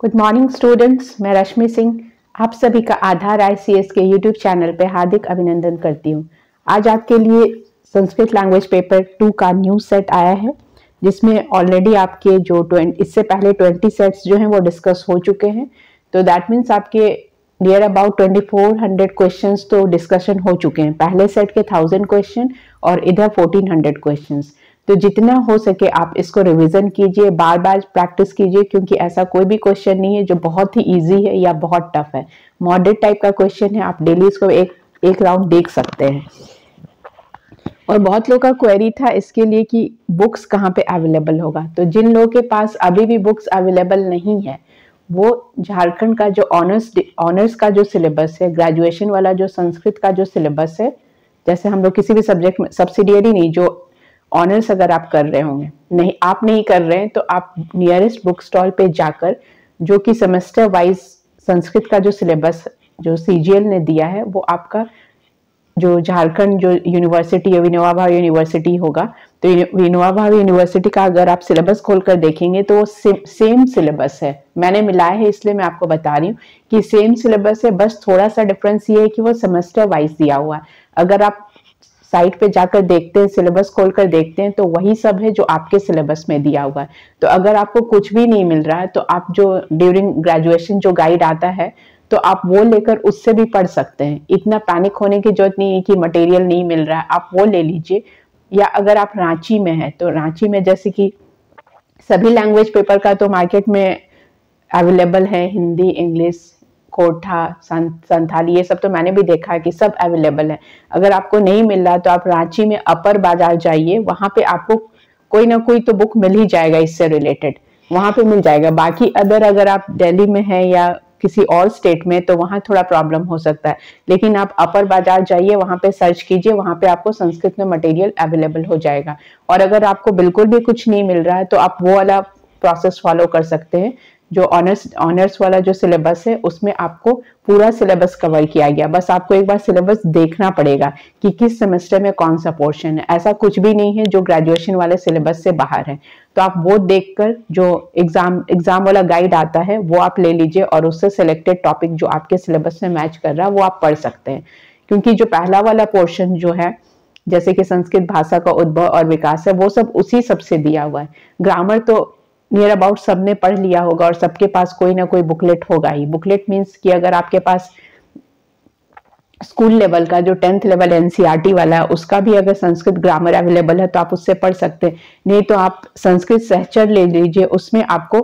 Good morning students, मैं रश्मि सिंह आप सभी का आधार आईसीएस के यूट्यूब चैनल पे हार्दिक अभिनंदन करती हूँ। आज आपके लिए संस्कृत लैंग्वेज पेपर 2 का न्यू सेट आया है, जिसमें ऑलरेडी आपके जो इससे पहले 20 सेट्स जो हैं वो डिस्कस हो चुके हैं। तो दैट मीन्स आपके नियर अबाउट 2400 क्वेश्चंस तो डिस्कशन हो चुके हैं। पहले सेट के 1000 क्वेश्चन और इधर 1400 क्वेश्चंस। तो जितना हो सके आप इसको रिवीजन कीजिए, बार बार प्रैक्टिस कीजिए, क्योंकि ऐसा कोई भी क्वेश्चन नहीं है जो बहुत ही इजी है या बहुत टफ है। मॉडरेट टाइप का क्वेश्चन है, आप डेली इसको एक राउंड देख सकते हैं। और बहुत लोगों का क्वेरी था इसके लिए कि बुक्स कहाँ पे अवेलेबल होगा। तो जिन लोगों के पास अभी भी बुक्स अवेलेबल नहीं है, वो झारखंड का जो ऑनर्स का जो सिलेबस है, ग्रेजुएशन वाला जो संस्कृत का जो सिलेबस है, जैसे हम लोग किसी भी सब्जेक्ट में सब्सिडियरी नहीं, जो ऑनर्स अगर आप कर रहे होंगे, नहीं आप नहीं कर रहे हैं तो आप नियरेस्ट बुक स्टॉल पे जाकर, जो कि सेमेस्टर वाइज संस्कृत का जो सिलेबस जो सीजीएल ने दिया है, वो आपका जो झारखंड जो यूनिवर्सिटी है, विनोबा भावे यूनिवर्सिटी होगा, तो विनोबा भावे यूनिवर्सिटी का अगर आप सिलेबस खोलकर देखेंगे तो वो सेम सिलेबस है। मैंने मिलाया है इसलिए मैं आपको बता रही हूँ कि सेम सिलेबस है, बस थोड़ा सा डिफरेंस ये है कि वो सेमेस्टर वाइज दिया हुआ है। अगर आप साइट पे जाकर देखते हैं, सिलेबस खोलकर देखते हैं, तो वही सब है जो आपके सिलेबस में दिया हुआ है। तो अगर आपको कुछ भी नहीं मिल रहा है तो आप जो ड्यूरिंग ग्रेजुएशन जो गाइड आता है, तो आप वो लेकर उससे भी पढ़ सकते हैं। इतना पैनिक होने की जरूरत नहीं है कि मटेरियल नहीं मिल रहा है, आप वो ले लीजिए। या अगर आप रांची में हैं तो रांची में जैसे कि सभी लैंग्वेज पेपर का तो मार्केट में अवेलेबल है, हिंदी, इंग्लिश, कोठा, संथाली, ये सब तो मैंने भी देखा है कि सब अवेलेबल है। अगर आपको नहीं मिल रहा तो आप रांची में अपर बाजार जाइए, वहां पे आपको कोई ना कोई तो बुक मिल ही जाएगा इससे रिलेटेड, वहां पे मिल जाएगा। बाकी अगर आप दिल्ली में हैं या किसी और स्टेट में तो वहां थोड़ा प्रॉब्लम हो सकता है, लेकिन आप अपर बाजार जाइए, वहां पे सर्च कीजिए, वहां पे आपको संस्कृत में मटेरियल अवेलेबल हो जाएगा। और अगर आपको बिल्कुल भी कुछ नहीं मिल रहा है तो आप वो वाला प्रोसेस फॉलो कर सकते हैं, जो ऑनर्स वाला जो सिलेबस है उसमें आपको पूरा सिलेबस कवर किया गया। बस आपको एक बार सिलेबस देखना पड़ेगा कि किस सेमेस्टर में कौन सा पोर्शन है। ऐसा कुछ भी नहीं है जो ग्रेजुएशन वाले सिलेबस से बाहर है। तो आप वो देखकर जो एग्जाम वाला गाइड आता है वो आप ले लीजिए, और उससे सिलेक्टेड टॉपिक जो आपके सिलेबस में मैच कर रहा है वो आप पढ़ सकते हैं। क्योंकि जो पहला वाला पोर्शन जो है, जैसे कि संस्कृत भाषा का उद्भव और विकास है, वो सब उसी सबसे दिया हुआ है। ग्रामर तो नियर अबाउट सबने पढ़ लिया होगा और सबके पास कोई ना कोई बुकलेट होगा ही। बुकलेट मीन्स कि अगर आपके पास स्कूल लेवल का जो 10th लेवल एनसीईआरटी वाला है, उसका भी अगर संस्कृत ग्रामर अवेलेबल है तो आप उससे पढ़ सकते हैं। नहीं तो आप संस्कृत सहचर ले लीजिए, उसमें आपको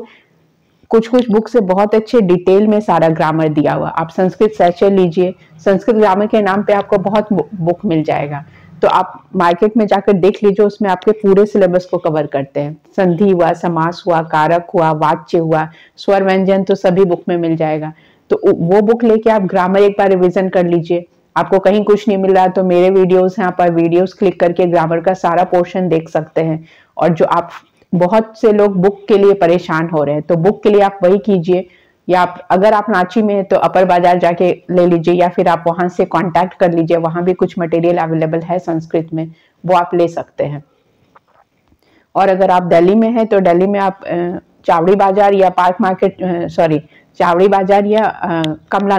कुछ बुक से बहुत अच्छे डिटेल में सारा ग्रामर दिया हुआ। आप संस्कृत सहचर लीजिए, संस्कृत ग्रामर के नाम पे आपको बहुत बुक मिल जाएगा। तो आप मार्केट में जाकर देख लीजिए, उसमें आपके पूरे सिलेबस को कवर करते हैं। संधि हुआ, समास हुआ, कारक हुआ, वाच्य हुआ, स्वर व्यंजन, तो सभी बुक में मिल जाएगा। तो वो बुक लेके आप ग्रामर एक बार रिवीजन कर लीजिए। आपको कहीं कुछ नहीं मिल रहा तो मेरे वीडियोस हैं, आप वीडियोस क्लिक करके ग्रामर का सारा पोर्शन देख सकते हैं। और जो आप बहुत से लोग बुक के लिए परेशान हो रहे हैं, तो बुक के लिए आप वही कीजिए। या अगर आप रांची में हैं तो अपर बाजार जाके ले लीजिए, या फिर आप वहां से कांटेक्ट कर लीजिए, वहां भी कुछ मटेरियल अवेलेबल है संस्कृत में, वो आप ले सकते हैं। और अगर आप दिल्ली में हैं तो दिल्ली में आप चावड़ी बाजार या पार्क मार्केट, चावड़ी बाजार या कमला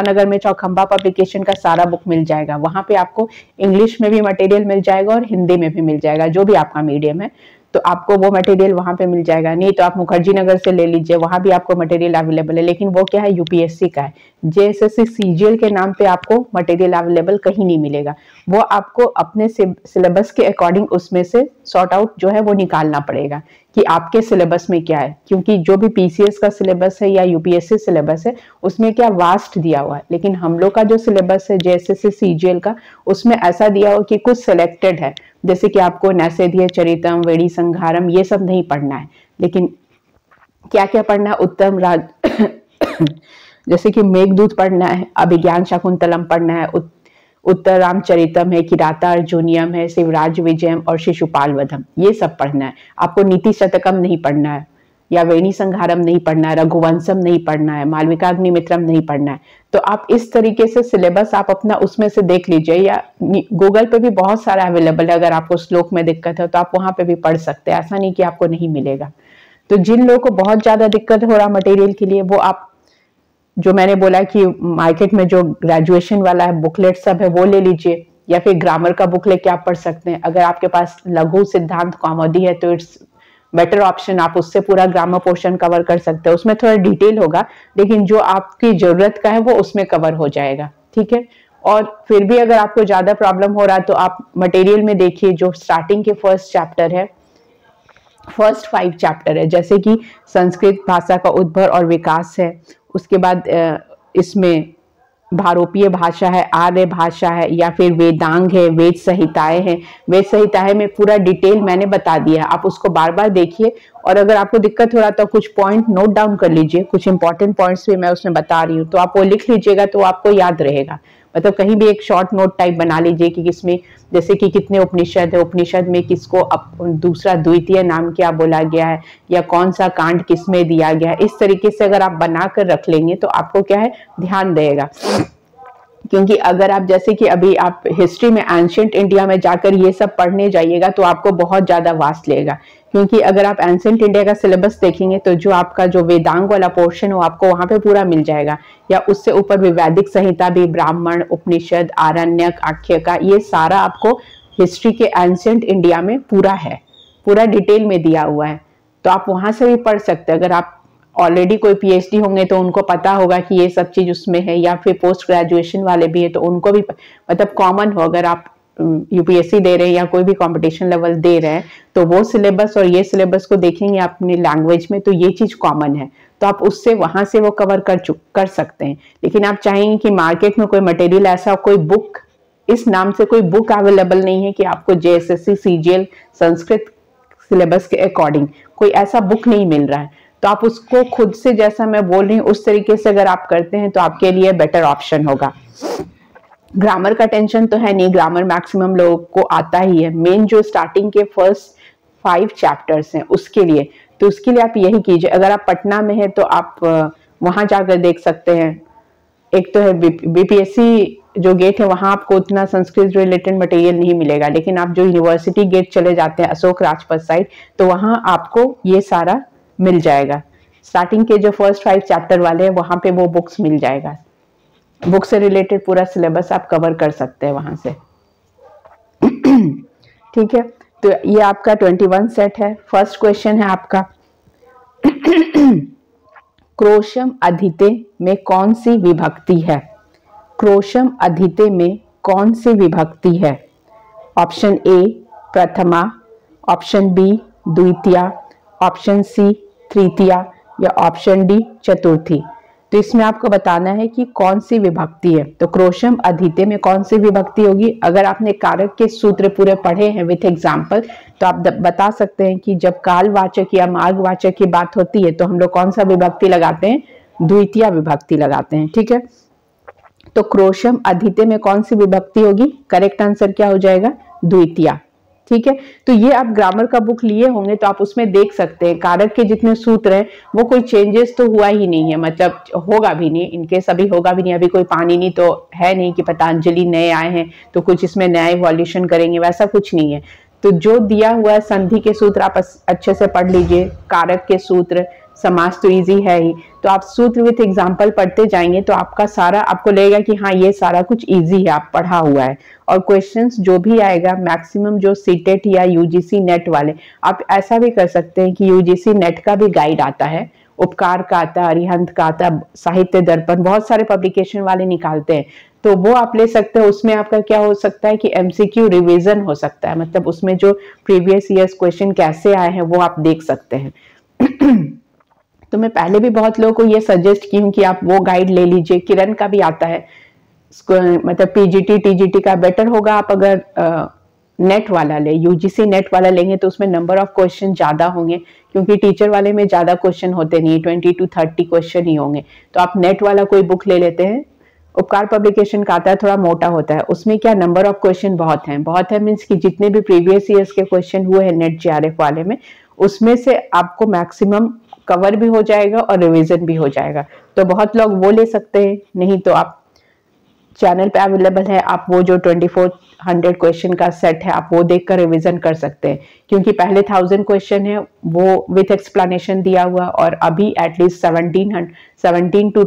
नगर में चौखंबा पब्लिकेशन का सारा बुक मिल जाएगा। वहां पे आपको इंग्लिश में भी मटेरियल मिल जाएगा और हिंदी में भी मिल जाएगा, जो भी आपका मीडियम है, तो आपको वो मटेरियल वहां पे मिल जाएगा। नहीं तो आप मुखर्जी नगर से ले लीजिए, वहां भी आपको मटेरियल अवेलेबल है, लेकिन वो क्या है, यूपीएससी का है। जेएसएससी सीजीएल के नाम पे आपको मटेरियल अवेलेबल कहीं नहीं मिलेगा। वो आपको अपने सिलेबस के अकॉर्डिंग उसमें से सॉर्ट आउट जो है वो निकालना पड़ेगा कि आपके सिलेबस में क्या है। क्योंकि जो भी पीसीएस का सिलेबस है या यूपीएससी सिलेबस है, उसमें क्या वास्ट दिया हुआ है, लेकिन हम लोग का जो सिलेबस है जेएसएससी सीजीएल का, उसमें ऐसा दिया हुआ कि कुछ सिलेक्टेड है। जैसे कि आपको नैषधीय चरितम, वेणी संघारम, ये सब नहीं पढ़ना है, लेकिन क्या क्या पढ़ना है, उत्तम राज जैसे कि मेघदूत पढ़ना है, अभिज्ञान शाकुंतलम पढ़ना है, उत्तर रामचरितम है, किराता अर्जुनियम है, शिवराज विजयम और शिशुपाल वधम, ये सब पढ़ना है। आपको नीति शतकम नहीं पढ़ना है, या वेणी संघारम नहीं पढ़ना है, रघुवंशम नहीं पढ़ना है, मालविकाग्निमित्रम नहीं पढ़ना है। तो आप इस तरीके से सिलेबस आप अपना उसमें से देख लीजिए, या गूगल पे भी बहुत सारा अवेलेबल है। अगर आपको श्लोक में दिक्कत है तो आप वहां पे भी पढ़ सकते हैं, ऐसा नहीं कि आपको नहीं मिलेगा। तो जिन लोगों को बहुत ज्यादा दिक्कत हो रहा मटेरियल के लिए, वो आप जो मैंने बोला कि मार्केट में जो ग्रेजुएशन वाला है बुकलेट सब है वो ले लीजिए, या फिर ग्रामर का बुक लेके आप पढ़ सकते हैं। अगर आपके पास लघु सिद्धांत कौमुदी है तो इट्स बेटर ऑप्शन, आप उससे पूरा ग्रामर पोर्शन कवर कर सकते हैं। उसमें थोड़ा डिटेल होगा, लेकिन जो आपकी जरूरत का है वो उसमें कवर हो जाएगा, ठीक है। और फिर भी अगर आपको ज्यादा प्रॉब्लम हो रहा है तो आप मटेरियल में देखिए जो स्टार्टिंग के फर्स्ट 5 चैप्टर है, जैसे कि संस्कृत भाषा का उद्भव और विकास है, उसके बाद इसमें भारोपीय भाषा है, आर्य भाषा है, या फिर वेदांग है, वेद संहिताएं हैं। वेद संहिताएं में पूरा डिटेल मैंने बता दिया है, आप उसको बार बार देखिए। और अगर आपको दिक्कत हो रहा तो कुछ पॉइंट नोट डाउन कर लीजिए, कुछ इंपॉर्टेंट पॉइंट्स भी मैं उसमें बता रही हूँ तो आप वो लिख लीजिएगा तो आपको याद रहेगा। मतलब कहीं भी एक शॉर्ट नोट टाइप बना लीजिए कि किसमें, जैसे कि कितने उपनिषद है, उपनिषद में किसको दूसरा द्वितीय नाम क्या बोला गया है, या कौन सा कांड किसमें दिया गया है। इस तरीके से अगर आप बनाकर रख लेंगे तो आपको क्या है ध्यान रहेगा। क्योंकि अगर आप जैसे कि अभी आप हिस्ट्री में एंशिएंट इंडिया में जाकर ये सब पढ़ने जाइएगा तो आपको बहुत ज्यादा वास्ट लगेगा। क्योंकि अगर आप एंशिएंट इंडिया का सिलेबस देखेंगे तो जो आपका जो वेदांग वाला पोर्शन हो आपको वहां पे पूरा मिल जाएगा, या उससे ऊपर भी वैदिक संहिता भी, ब्राह्मण, उपनिषद, आरण्यक, आख्य का, ये सारा आपको हिस्ट्री के एंशिएंट इंडिया में पूरा है, पूरा डिटेल में दिया हुआ है। तो आप वहां से भी पढ़ सकते हैं। अगर आप ऑलरेडी कोई पीएचडी होंगे तो उनको पता होगा कि ये सब चीज उसमें है, या फिर पोस्ट ग्रेजुएशन वाले भी है तो उनको भी मतलब कॉमन हो। अगर आप यूपीएससी दे रहे हैं या कोई भी कंपटीशन लेवल दे रहे हैं तो वो सिलेबस और ये सिलेबस को देखेंगे अपनी लैंग्वेज में तो ये चीज कॉमन है, तो आप उससे वहां से वो कवर कर सकते हैं। लेकिन आप चाहेंगे कि मार्केट में कोई मटेरियल ऐसा कोई बुक, इस नाम से कोई बुक अवेलेबल नहीं है कि आपको जेएसएससी सीजीएल संस्कृत सिलेबस के अकॉर्डिंग कोई ऐसा बुक नहीं मिल रहा है, तो आप उसको खुद से, जैसा मैं बोल रही हूँ उस तरीके से अगर आप करते हैं तो आपके लिए बेटर ऑप्शन होगा। ग्रामर का टेंशन तो है नहीं, ग्रामर मैक्सिमम लोगों को आता ही है। मेन जो स्टार्टिंग के फर्स्ट 5 चैप्टर्स हैं उसके लिए, तो उसके लिए आप यही कीजिए। अगर आप पटना में है तो आप वहां जाकर देख सकते हैं। एक तो है बीपीएससी जो गेट है, वहां आपको उतना संस्कृत रिलेटेड मटेरियल नहीं मिलेगा, लेकिन आप जो यूनिवर्सिटी गेट चले जाते हैं अशोक राजपथ साइड, तो वहां आपको ये सारा मिल जाएगा। स्टार्टिंग के जो फर्स्ट 5 चैप्टर वाले हैं वहां पे वो बुक्स मिल जाएगा, बुक से रिलेटेड पूरा सिलेबस आप कवर कर सकते हैं वहां से। ठीक है, तो ये आपका 21 सेट है। फर्स्ट क्वेश्चन है आपका क्रोशम अधिते में कौन सी विभक्ति है? क्रोशम अधिते में कौन सी विभक्ति है? ऑप्शन ए प्रथमा, ऑप्शन बी द्वितीया, ऑप्शन सी तृतीया, या ऑप्शन डी चतुर्थी। तो इसमें आपको बताना है कि कौन सी विभक्ति है। तो क्रोशम अधिते में कौन सी विभक्ति होगी? अगर आपने कारक के सूत्र पूरे पढ़े हैं विथ एग्जाम्पल तो आप बता सकते हैं कि जब कालवाचक या मार्गवाचक की बात होती है तो हम लोग कौन सा विभक्ति लगाते हैं? द्वितीया विभक्ति लगाते हैं। ठीक है, तो क्रोशम अधिते में कौन सी विभक्ति होगी? करेक्ट आंसर क्या हो जाएगा? द्वितीया। ठीक है, तो ये आप ग्रामर का बुक लिए होंगे तो आप उसमें देख सकते हैं कारक के जितने सूत्र हैं वो कोई चेंजेस तो हुआ ही नहीं है, मतलब होगा भी नहीं, इनके सभी होगा भी नहीं। अभी कोई पाणिनि तो है नहीं कि पतंजलि नए आए हैं तो कुछ इसमें नया इवोल्यूशन करेंगे, वैसा कुछ नहीं है। तो जो दिया हुआ है संधि के सूत्र आप अच्छे से पढ़ लीजिए, कारक के सूत्र, समास तो इजी है ही, तो आप सूत्र विथ एग्जाम्पल पढ़ते जाएंगे तो आपका सारा आपको लगेगा कि हाँ ये सारा कुछ इजी है, आप पढ़ा हुआ है। और क्वेश्चंस जो भी आएगा मैक्सिमम जो सीटेट या यूजीसी नेट वाले, आप ऐसा भी कर सकते हैं कि यूजीसी नेट का भी गाइड आता है, उपकार का आता है, अरिहंत का आता है, साहित्य दर्पण, बहुत सारे पब्लिकेशन वाले निकालते हैं, तो वो आप ले सकते हैं। उसमें आपका क्या हो सकता है कि एमसीक्यू रिवीजन हो सकता है, मतलब उसमें जो प्रीवियस ईयर्स क्वेश्चन कैसे आए हैं वो आप देख सकते हैं। तो मैं पहले भी बहुत लोगों को ये सजेस्ट की हूँ कि आप वो गाइड ले लीजिए। किरण का भी आता है, मतलब पीजीटी टीजीटी का बेटर होगा आप अगर नेट वाला ले, यूजीसी नेट वाला लेंगे तो उसमें नंबर ऑफ क्वेश्चन ज्यादा होंगे, क्योंकि टीचर वाले में ज्यादा क्वेश्चन होते नहीं, 20 to 30 क्वेश्चन ही होंगे। तो आप नेट वाला कोई बुक ले लेते हैं, उपकार पब्लिकेशन का आता है, थोड़ा मोटा होता है, उसमें क्या नंबर ऑफ क्वेश्चन बहुत है मीन्स कि जितने भी प्रीवियस ईयर्स के क्वेश्चन हुए हैं नेट जेआरएफ वाले में, उसमें से आपको मैक्सिमम कवर भी हो जाएगा और रिवीजन भी हो जाएगा। तो बहुत लोग वो ले सकते हैं, नहीं तो आप चैनल पे अवेलेबल है। आप वो जो 2400 क्वेश्चन का सेट है आप वो देखकर रिवीजन कर सकते हैं, क्योंकि पहले 1000 क्वेश्चन है वो विथ एक्सप्लेनेशन दिया हुआ, और अभी एटलीस्ट 17 टू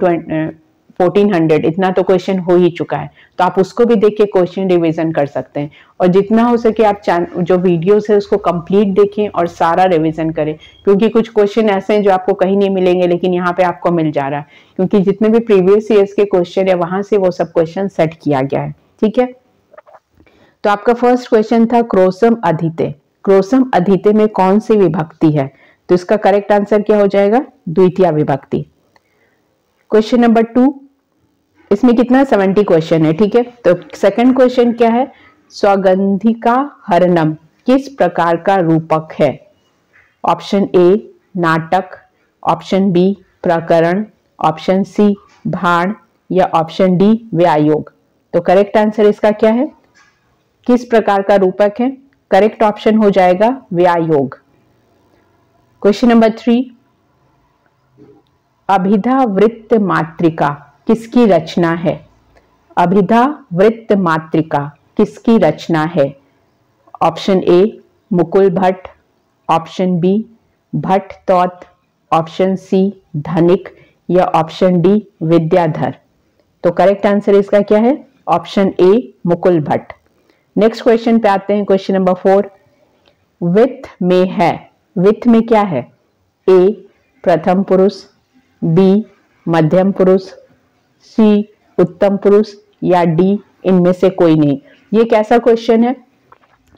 1400 इतना तो क्वेश्चन हो ही चुका है। तो आप उसको भी देख के क्वेश्चन रिवीजन कर सकते हैं, और जितना हो सके आप जो वीडियोस है उसको कंप्लीट देखें और सारा रिवीजन करें, क्योंकि कुछ क्वेश्चन ऐसे हैं जो आपको कहीं नहीं मिलेंगे लेकिन यहाँ पे आपको मिल जा रहा है, क्योंकि जितने भी प्रीवियस ईयर्स के क्वेश्चन है वहां से वो सब क्वेश्चन सेट किया गया है। ठीक है, तो आपका फर्स्ट क्वेश्चन था क्रोसम अधीते। क्रोसम अधीते में कौन सी विभक्ति है? तो इसका करेक्ट आंसर क्या हो जाएगा? द्वितीय विभक्ति। क्वेश्चन नंबर 2, इसमें कितना 70 क्वेश्चन है। ठीक है, तो सेकंड क्वेश्चन क्या है? स्वगंधिका हरणम किस प्रकार का रूपक है? ऑप्शन ए नाटक, ऑप्शन बी प्रकरण, ऑप्शन सी भाण, या ऑप्शन डी व्यायोग। तो करेक्ट आंसर इसका क्या है? किस प्रकार का रूपक है? करेक्ट ऑप्शन हो जाएगा व्यायोग। क्वेश्चन नंबर 3, अभिधा वृत्त मातृका किसकी रचना है? अभिधा वृत्त मातृका किसकी रचना है? Option A Mukul Bhatt, option B Bhatt Taut, option C Dhanik, या ऑप्शन डी विद्याधर। तो करेक्ट आंसर इसका क्या है? Option A Mukul Bhatt. Next question पे आते हैं, क्वेश्चन नंबर 4, वित्त में है। वित्त में क्या है? ए प्रथम पुरुष, बी मध्यम पुरुष, सी उत्तम पुरुष, या डी इनमें से कोई नहीं। ये कैसा क्वेश्चन है?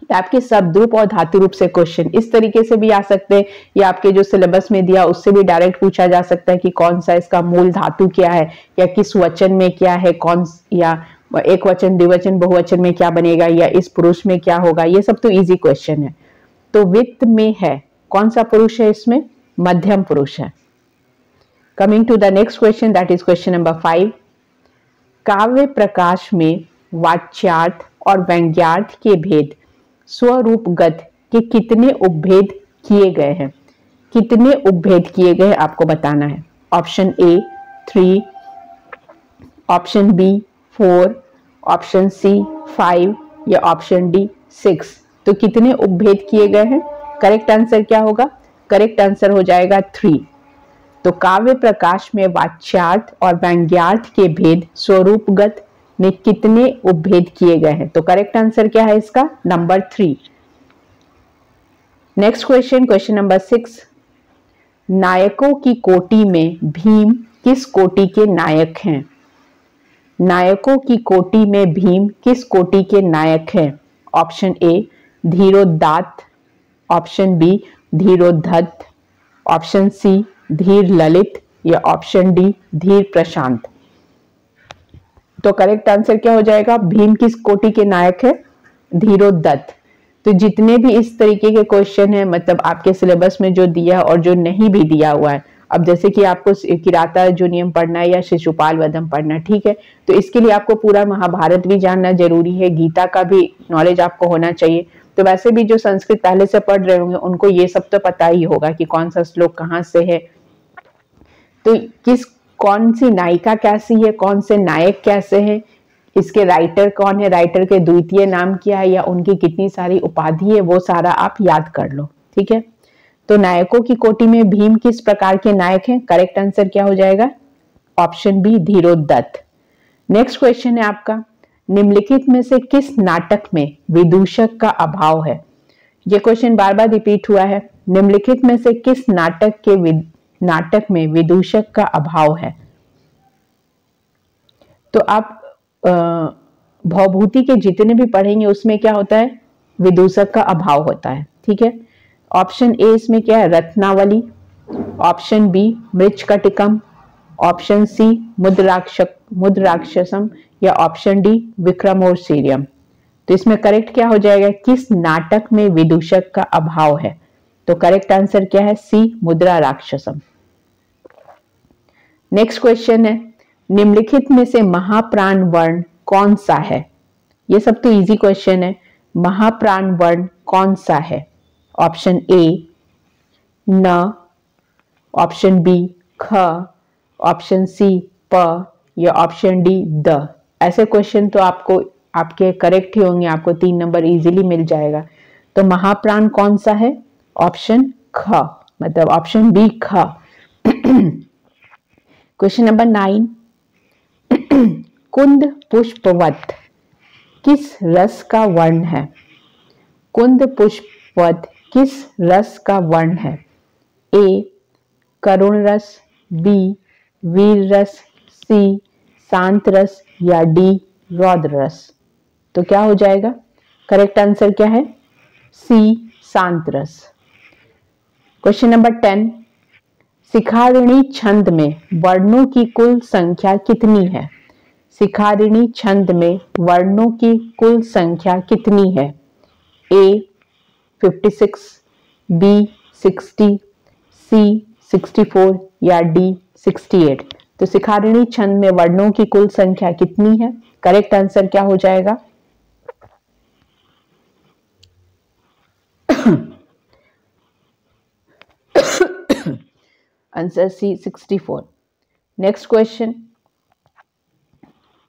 आपके शब्द रूप और धातु रूप से क्वेश्चन इस तरीके से भी आ सकते हैं, या आपके जो सिलेबस में दिया उससे भी डायरेक्ट पूछा जा सकता है कि कौन सा इसका मूल धातु क्या है, या किस वचन में क्या है, कौन, या एक वचन द्विवचन बहुवचन में क्या बनेगा, या इस पुरुष में क्या होगा। ये सब तो इजी क्वेश्चन है। तो वित्त में है, कौन सा पुरुष है इसमें? मध्यम पुरुष है। Coming to the next question, that is question number 5, Kavya प्रकाश में वाच्यार्थ और व्यंग्यार्थ के भेद स्वरूपगत के कितने उपभेद किए गए हैं? कितने उपभेद किए गए आपको बताना है। Option A 3, option B 4, option C 5, या ऑप्शन डी 6। तो कितने उपभेद किए गए हैं? करेक्ट आंसर क्या होगा? करेक्ट आंसर हो जाएगा 3। तो काव्य प्रकाश में वाच्यार्थ और व्यंग्यार्थ के भेद स्वरूपगत में कितने उपभेद किए गए हैं? तो करेक्ट आंसर क्या है इसका? Number 3। Next question, question number 6, नायकों की कोटि में भीम किस कोटि के नायक हैं? नायकों की कोटि में भीम किस कोटि के नायक हैं? ऑप्शन ए धीरोदात्त, ऑप्शन बी धीरोधत्त, ऑप्शन सी धीर ललित, या ऑप्शन डी धीर प्रशांत। तो करेक्ट आंसर क्या हो जाएगा? भीम किस कोटि के नायक है? धीरोदत्त। तो जितने भी इस तरीके के क्वेश्चन है, मतलब आपके सिलेबस में जो दिया और जो नहीं भी दिया हुआ है, अब जैसे कि आपको किराता जो नियम पढ़ना है या शिशुपाल वधम पढ़ना, ठीक है, तो इसके लिए आपको पूरा महाभारत भी जानना जरूरी है, गीता का भी नॉलेज आपको होना चाहिए। तो वैसे भी जो संस्कृत पहले से पढ़ रहे होंगे उनको ये सब तो पता ही होगा कि कौन सा श्लोक कहाँ से है, तो कौन सी नायिका कैसी है, कौन से नायक कैसे हैं, इसके राइटर कौन है, राइटर के द्वितीय नाम क्या है, या उनकी कितनी सारी उपाधि है, वो सारा आप याद कर लो। ठीक है, तो नायकों की कोटि में भीम किस प्रकार के नायक हैं? करेक्ट आंसर क्या हो जाएगा? ऑप्शन बी धीरोदत्त। नेक्स्ट क्वेश्चन है आपका, निम्नलिखित में से किस नाटक में विदूषक का अभाव है? यह क्वेश्चन बार बार रिपीट हुआ है। निम्नलिखित में से किस नाटक में विदूषक का अभाव है? तो आप भवभूति के जितने भी पढ़ेंगे उसमें क्या होता है? विदूषक का अभाव होता है। ठीक है, ऑप्शन ए इसमें क्या है? Ratnavali, option B Mrichchhakatikam, option C Mudrarakshasam, या ऑप्शन डी विक्रमोर्वशीयम। तो इसमें करेक्ट क्या हो जाएगा? किस नाटक में विदूषक का अभाव है? तो करेक्ट आंसर क्या है? सी मुद्रा राक्षसम। नेक्स्ट क्वेश्चन है, निम्नलिखित में से महाप्राण वर्ण कौन सा है? ये सब तो इजी क्वेश्चन है। महाप्राण वर्ण कौन सा है? ऑप्शन ए न, ऑप्शन बी ख, ऑप्शन सी प, या ऑप्शन डी द। ऐसे क्वेश्चन तो आपको आपके करेक्ट ही होंगे, आपको 3 नंबर इजीली मिल जाएगा। तो महाप्राण कौन सा है? ऑप्शन ख, मतलब ऑप्शन बी ख। क्वेश्चन नंबर 9, कुंद पुष्पवत किस रस का वर्ण है? कुंद पुष्पवत किस रस का वर्ण है? ए करुण रस, बी वीर रस, सी शांत रस या डी रौद्र रस। तो क्या हो जाएगा? करेक्ट आंसर क्या है? सी शांत रस। क्वेश्चन नंबर 10, शिखारिणी छंद में वर्णों की कुल संख्या कितनी है? शिखारिणी छंद में वर्णों की कुल संख्या कितनी है? ए 56, बी 60, सी 64 या डी 68। तो शिखारिणी छंद में वर्णों की कुल संख्या कितनी है? करेक्ट आंसर क्या हो जाएगा? Answer C 64। नेक्स्ट क्वेश्चन,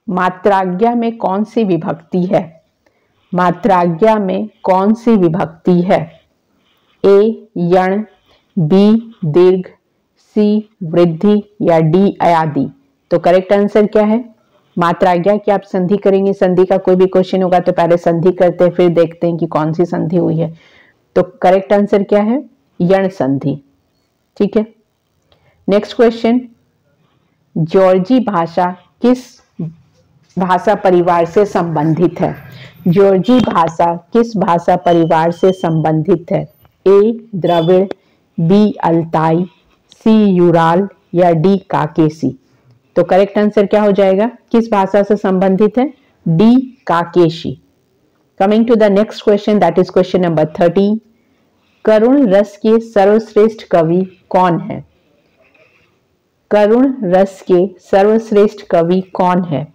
मात्राज्ञा में कौन सी विभक्ति है? मात्राज्ञा में कौन सी विभक्ति है? ए यण, बी दीर्घ, सी वृद्धि या डी अयादि। तो करेक्ट आंसर क्या है? मात्राज्ञा की आप संधि करेंगे, संधि का कोई भी क्वेश्चन होगा तो पहले संधि करते हैं, फिर देखते हैं कि कौन सी संधि हुई है। तो करेक्ट आंसर क्या है? यण संधि। ठीक है। नेक्स्ट क्वेश्चन, जॉर्जी भाषा किस भाषा परिवार से संबंधित है? जॉर्जी भाषा किस भाषा परिवार से संबंधित है? ए द्रविड़, बी अल्ताई, सी यूराल या डी काकेशी। तो करेक्ट आंसर क्या हो जाएगा? किस भाषा से संबंधित है? डी काकेशी। Coming to the next question, that is question number 13, करुण रस के सर्वश्रेष्ठ कवि कौन है? करुण रस के सर्वश्रेष्ठ कवि कौन है?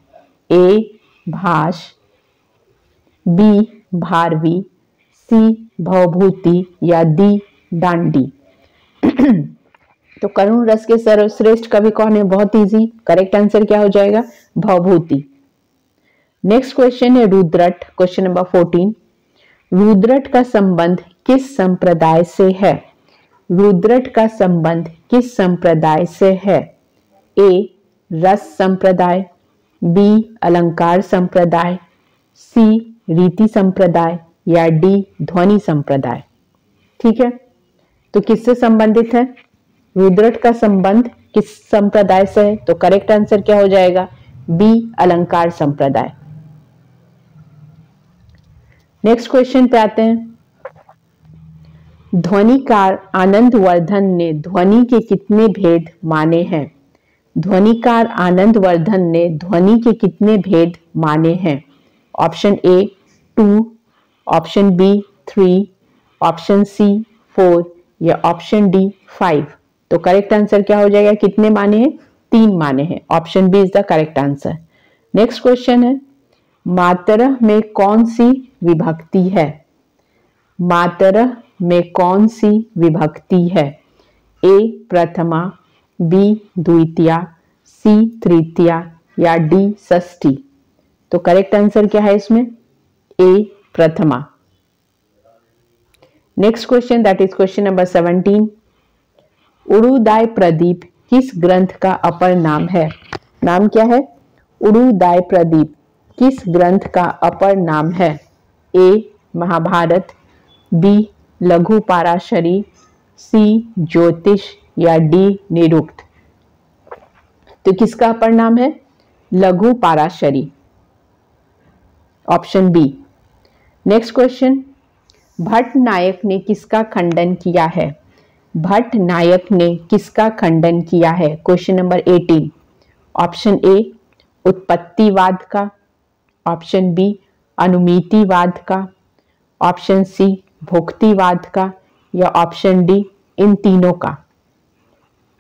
ए भास, बी भारवी, सी भवभूति या डी दांडी। तो करुण रस के सर्वश्रेष्ठ कवि कौन है? बहुत इजी, करेक्ट आंसर क्या हो जाएगा? भवभूति। नेक्स्ट क्वेश्चन है रुद्रट, क्वेश्चन नंबर 14, रुद्रट का संबंध किस संप्रदाय से है? रुद्रट का संबंध किस संप्रदाय से है? ए रस संप्रदाय, बी अलंकार संप्रदाय, सी रीति संप्रदाय या डी ध्वनि संप्रदाय। ठीक है, तो किससे संबंधित है? रुद्रट का संबंध किस संप्रदाय से है? तो करेक्ट आंसर क्या हो जाएगा? बी अलंकार संप्रदाय। नेक्स्ट क्वेश्चन पे आते हैं, ध्वनिकार आनंदवर्धन ने ध्वनि के कितने भेद माने हैं? ध्वनिकार आनंदवर्धन ने ध्वनि के कितने भेद माने हैं? Option A 2, option B 3, option C 4 या ऑप्शन डी 5। तो करेक्ट आंसर क्या हो जाएगा? कितने माने हैं? 3 माने हैं। Option B is the correct answer. Next question है, मातरः में कौन सी विभक्ति है? मातरः में कौन सी विभक्ति है? ए प्रथमा, बी द्वितीया, सी तृतीया या डी षष्ठी। तो करेक्ट आंसर क्या है इसमें? ए प्रथमा। Next question, that is question number 17, उड़ुदाय प्रदीप किस ग्रंथ का अपर नाम है? नाम क्या है? उड़ुदाय प्रदीप किस ग्रंथ का अपर नाम है? ए महाभारत, बी लघु पाराशरी, सी ज्योतिष या डी निरुक्त। तो किसका अपर नाम है? Laghu Parashari, option B. Next question, Bhatt Nayak ने किसका खंडन किया है? भट्ट नायक ने किसका खंडन किया है? क्वेश्चन नंबर 18, ऑप्शन ए उत्पत्तिवाद का, ऑप्शन बी अनुमितिवाद का, ऑप्शन सी भुक्तिवाद का या ऑप्शन डी इन तीनों का।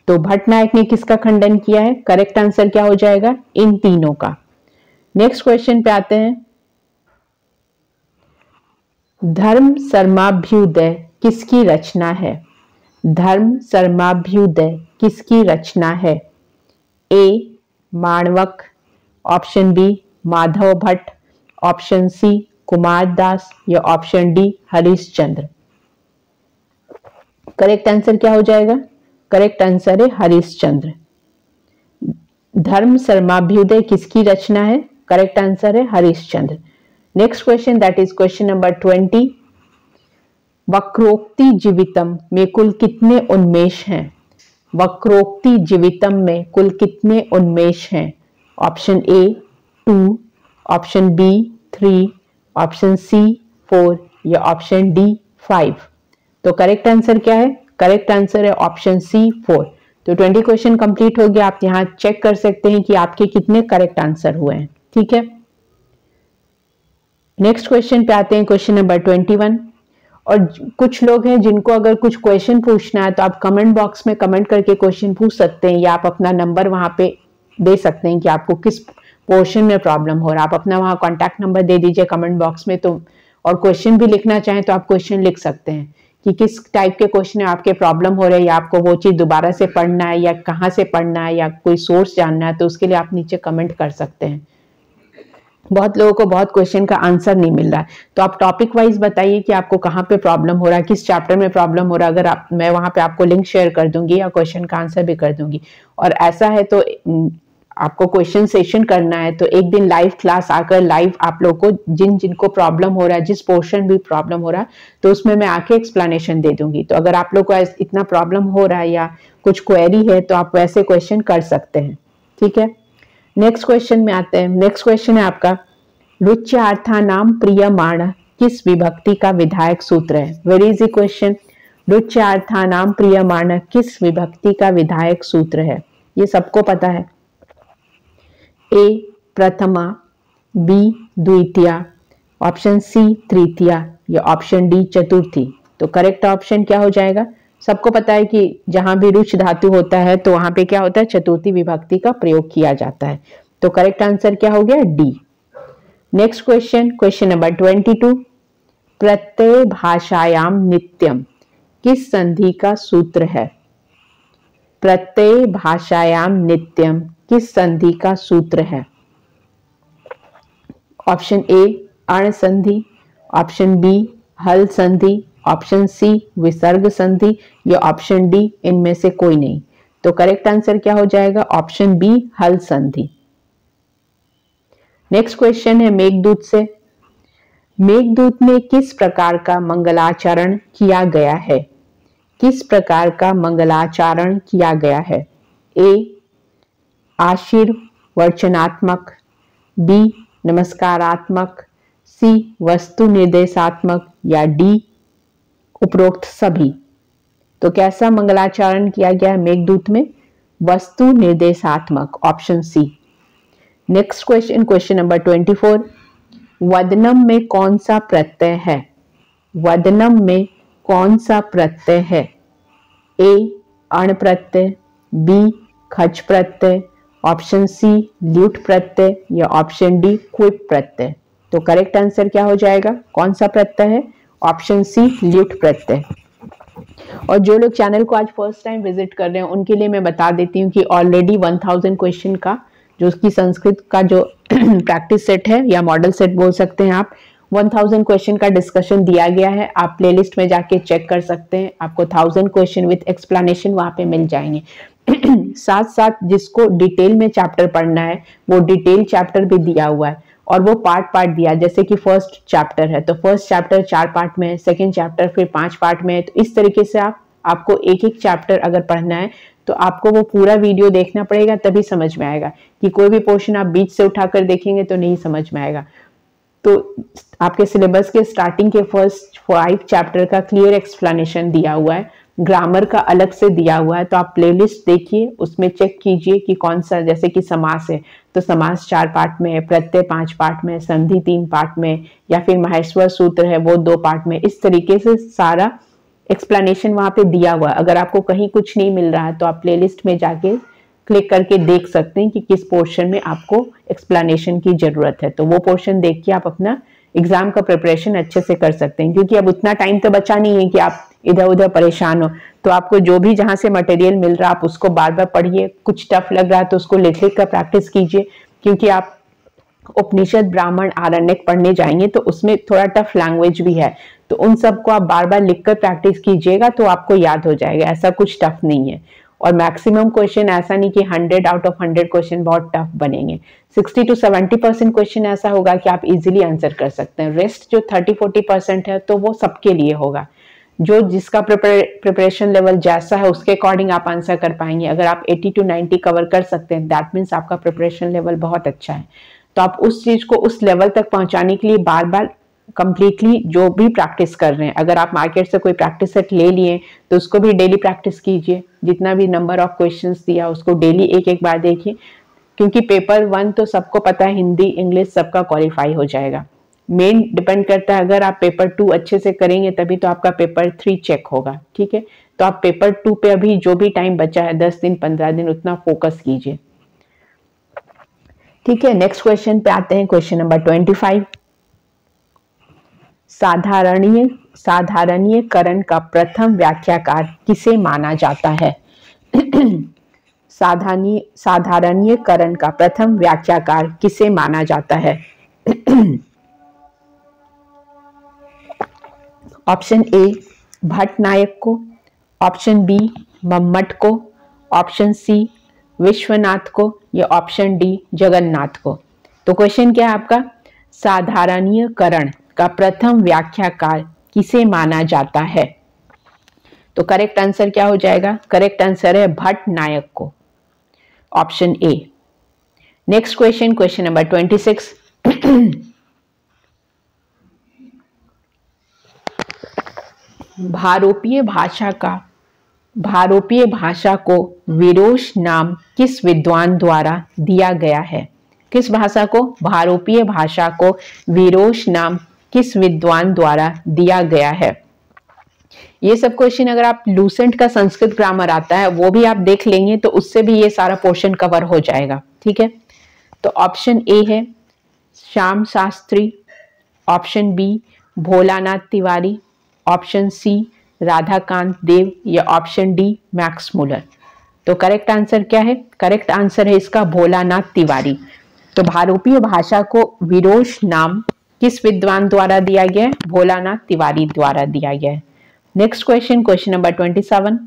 तो भट्ट नायक ने किसका खंडन किया है? करेक्ट आंसर क्या हो जाएगा? इन तीनों का। नेक्स्ट क्वेश्चन पे आते हैं, धर्म सर्माभ्युदय किसकी रचना है? धर्म सर्माभ्युदय किसकी रचना है? A Manavak, option B Madhav Bhatt, option C Kumar Das या option D Harish Chandra. Correct answer क्या हो जाएगा? करेक्ट आंसर है हरीश चंद्र। धर्म सर्माभ्युदय किसकी रचना है? करेक्ट आंसर है Harish Chandra. Next question, that is question number 20। Vakrokti Jivitam में कुल कितने उन्मेष हैं? वक्रोक्ति जीवितम में कुल कितने उन्मेष हैं? Option A 2, option B 3, option C 4 या ऑप्शन डी 5। तो करेक्ट आंसर क्या है? करेक्ट आंसर है ऑप्शन सी 4। तो 20 क्वेश्चन कंप्लीट हो गया। आप यहां चेक कर सकते हैं कि आपके कितने करेक्ट आंसर हुए हैं। ठीक है, नेक्स्ट क्वेश्चन पे आते हैं, क्वेश्चन नंबर 21। और कुछ लोग हैं जिनको अगर कुछ क्वेश्चन पूछना है तो आप कमेंट बॉक्स में कमेंट करके क्वेश्चन पूछ सकते हैं, या आप अपना नंबर वहां पे दे सकते हैं कि आपको किस पोर्शन में प्रॉब्लम हो रहा है। आप अपना वहां कॉन्टैक्ट नंबर दे दीजिए कमेंट बॉक्स में, तो और क्वेश्चन भी लिखना चाहें तो आप क्वेश्चन लिख सकते हैं कि किस टाइप के क्वेश्चन आपके प्रॉब्लम हो रहे हैं, या आपको वो चीज दोबारा से पढ़ना है, या कहाँ से पढ़ना है, या कोई सोर्स जानना है, तो उसके लिए आप नीचे कमेंट कर सकते हैं। बहुत लोगों को बहुत क्वेश्चन का आंसर नहीं मिल रहा है, तो आप टॉपिक वाइज बताइए कि आपको कहाँ पे प्रॉब्लम हो रहा है, किस चैप्टर में प्रॉब्लम हो रहा है। अगर आप, मैं वहां पे आपको लिंक शेयर कर दूंगी या क्वेश्चन का आंसर भी कर दूंगी। और ऐसा है तो आपको क्वेश्चन सेशन करना है तो एक दिन लाइव क्लास आकर लाइव आप लोग को जिनको प्रॉब्लम हो रहा है, जिस पोर्शन भी प्रॉब्लम हो रहा है, तो उसमें मैं आके एक्सप्लेनेशन दे दूंगी। तो अगर आप लोग को इतना प्रॉब्लम हो रहा है या कुछ क्वेरी है तो आप वैसे क्वेश्चन कर सकते हैं। ठीक है, नेक्स्ट क्वेश्चन में आते हैं। नेक्स्ट क्वेश्चन है आपका, रुच्यार्थानाम प्रियमाण किस विभक्ति का विधायक सूत्र है? Very easy question. रुच्यार्थानाम प्रियमाण किस विभक्ति का विधायक सूत्र है? ये सबको पता है। ए प्रथमा, बी द्वितीया, ऑप्शन सी तृतीया या ऑप्शन डी चतुर्थी। तो करेक्ट ऑप्शन क्या हो जाएगा? सबको पता है कि जहां भी रुच धातु होता है तो वहां पे क्या होता है? चतुर्थी विभक्ति का प्रयोग किया जाता है। तो करेक्ट आंसर क्या हो गया? D. Next question, question number 22। प्रत्यय भाषायाम नित्यम किस संधि का सूत्र है? प्रत्यय भाषायाम नित्यम किस संधि का सूत्र है? ऑप्शन ए अण संधि, ऑप्शन बी हल संधि, ऑप्शन सी विसर्ग संधि या ऑप्शन डी इनमें से कोई नहीं। तो करेक्ट आंसर क्या हो जाएगा? ऑप्शन बी हल संधि। नेक्स्ट क्वेश्चन है मेघदूत से। मेघदूत में किस प्रकार का मंगलाचरण किया गया है? किस प्रकार का मंगलाचरण किया गया है? ए आशीर्वचनात्मक, बी नमस्कारात्मक, सी वस्तु निर्देशात्मक या डी उपरोक्त सभी। तो कैसा मंगलाचरण किया गया है मेघदूत में? वस्तु निर्देशात्मक, option C. Next question, question number 24। वदनम में कौन सा प्रत्यय है? वदनम में कौन सा प्रत्यय है? ए अण प्रत्यय, बी खच प्रत्यय, ऑप्शन सी ल्यूट प्रत्यय या ऑप्शन डी क्विप प्रत्यय। तो करेक्ट आंसर क्या हो जाएगा? कौन सा प्रत्यय है? ऑप्शन सी ल्यूट प्रत्यय। और जो लोग चैनल को आज फर्स्ट टाइम विजिट कर रहे हैं उनके लिए मैं बता देती हूँ कि ऑलरेडी 1000 क्वेश्चन का जो उसकी संस्कृत का जो प्रैक्टिस सेट है या मॉडल सेट बोल सकते हैं आप, 1000 क्वेश्चन का डिस्कशन दिया गया है। आप प्लेलिस्ट में जाके चेक कर सकते हैं, आपको 1000 क्वेश्चन विद एक्सप्लेनेशन वहां पे मिल जाएंगे। साथ साथ जिसको डिटेल में चैप्टर पढ़ना है वो डिटेल चैप्टर भी दिया हुआ है और वो पार्ट पार्ट दिया, जैसे कि फर्स्ट चैप्टर है तो फर्स्ट चैप्टर 4 पार्ट में है, सेकेंड चैप्टर फिर 5 पार्ट में है। तो इस तरीके से आपको एक एक चैप्टर अगर पढ़ना है तो आपको वो पूरा वीडियो देखना पड़ेगा, तभी समझ में आएगा। कि कोई भी पोर्शन आप बीच से उठाकर देखेंगे तो नहीं समझ में आएगा। तो आपके सिलेबस के स्टार्टिंग के फर्स्ट 5 चैप्टर का क्लियर एक्सप्लेनेशन दिया हुआ है, ग्रामर का अलग से दिया हुआ है। तो आप प्लेलिस्ट देखिए, उसमें चेक कीजिए कि कौन सा, जैसे कि समास है तो समास 4 पार्ट में है, प्रत्यय 5 पार्ट में, संधि 3 पार्ट में, या फिर महेश्वर सूत्र है वो 2 पार्ट में। इस तरीके से सारा एक्सप्लेनेशन वहां पे दिया हुआ है। अगर आपको कहीं कुछ नहीं मिल रहा है तो आप प्लेलिस्ट में जाके क्लिक करके देख सकते हैं कि किस पोर्शन में आपको एक्सप्लेनेशन की जरूरत है। तो वो पोर्शन देख के आप अपना एग्जाम का प्रिपरेशन अच्छे से कर सकते हैं, क्योंकि अब उतना टाइम तो बचा नहीं है कि आप इधर उधर परेशान हो। तो आपको जो भी जहां से मटेरियल मिल रहा है आप उसको बार बार पढ़िए। कुछ टफ लग रहा है तो उसको लिख लिख कर प्रैक्टिस कीजिए, क्योंकि आप उपनिषद, ब्राह्मण, आरण्यक पढ़ने जाएंगे तो उसमें थोड़ा टफ लैंग्वेज भी है, तो उन सबको आप बार बार लिखकर प्रैक्टिस कीजिएगा तो आपको याद हो जाएगा, ऐसा कुछ टफ नहीं है। और मैक्सिमम क्वेश्चन ऐसा नहीं कि 100 आउट ऑफ 100 क्वेश्चन बहुत टफ बनेंगे, 60 to 70% क्वेश्चन ऐसा होगा कि आप इजीली आंसर कर सकते हैं। रेस्ट जो 30-40% है तो वो सबके लिए होगा, जो जिसका प्रिपरेशन लेवल जैसा है उसके अकॉर्डिंग आप आंसर कर पाएंगे। अगर आप 80 to 90 कवर कर सकते हैं दैट मीन्स आपका प्रिपरेशन लेवल बहुत अच्छा है। तो आप उस चीज को उस लेवल तक पहुंचाने के लिए बार बार कंप्लीटली जो भी प्रैक्टिस कर रहे हैं, अगर आप मार्केट से कोई प्रैक्टिस सेट ले लिए तो उसको भी डेली प्रैक्टिस कीजिए, जितना भी नंबर ऑफ क्वेश्चंस दिया उसको डेली एक एक बार देखिए, क्योंकि पेपर 1 तो सबको पता है हिंदी इंग्लिश सबका क्वालिफाई हो जाएगा। मेन डिपेंड करता है अगर आप पेपर 2 अच्छे से करेंगे तभी तो आपका पेपर 3 चेक होगा, ठीक है। तो आप पेपर 2 पे अभी जो भी टाइम बचा है 10 दिन 15 दिन उतना फोकस कीजिए, ठीक है। नेक्स्ट क्वेश्चन पे आते हैं, क्वेश्चन नंबर 25। साधारणीयकरण का प्रथम व्याख्याकार किसे माना जाता है? साधारणीयकरण का प्रथम व्याख्याकार किसे माना जाता है? ऑप्शन ए भट्ट नायक को, ऑप्शन बी मम्मट को, ऑप्शन सी विश्वनाथ को, या ऑप्शन डी जगन्नाथ को। तो क्वेश्चन क्या है आपका? साधारणीयकरण का प्रथम व्याख्याकार किसे माना जाता है? तो करेक्ट आंसर क्या हो जाएगा? करेक्ट आंसर है भट्ट नायक को, option A. Next question, question number 26। भारोपीय भाषा को विरोश नाम किस विद्वान द्वारा दिया गया है? किस भाषा को? भारोपीय भाषा को विरोश नाम किस विद्वान द्वारा दिया गया है? ये सब क्वेश्चन अगर आप लूसेंट का संस्कृत ग्रामर आता है वो भी आप देख लेंगे तो उससे भी ये सारा पोर्शन कवर हो जाएगा, ठीक है। तो ऑप्शन ए है Shyam Shastri, option B Bholanath Tiwari, option C Radhakant Dev, या ऑप्शन डी मैक्स मुलर। तो करेक्ट आंसर क्या है? करेक्ट आंसर है इसका भोलानाथ तिवारी। तो भारोपीय भाषा को विरोश नाम किस विद्वान द्वारा दिया गया है? भोलानाथ तिवारी द्वारा दिया गया है। Next question, question number 27।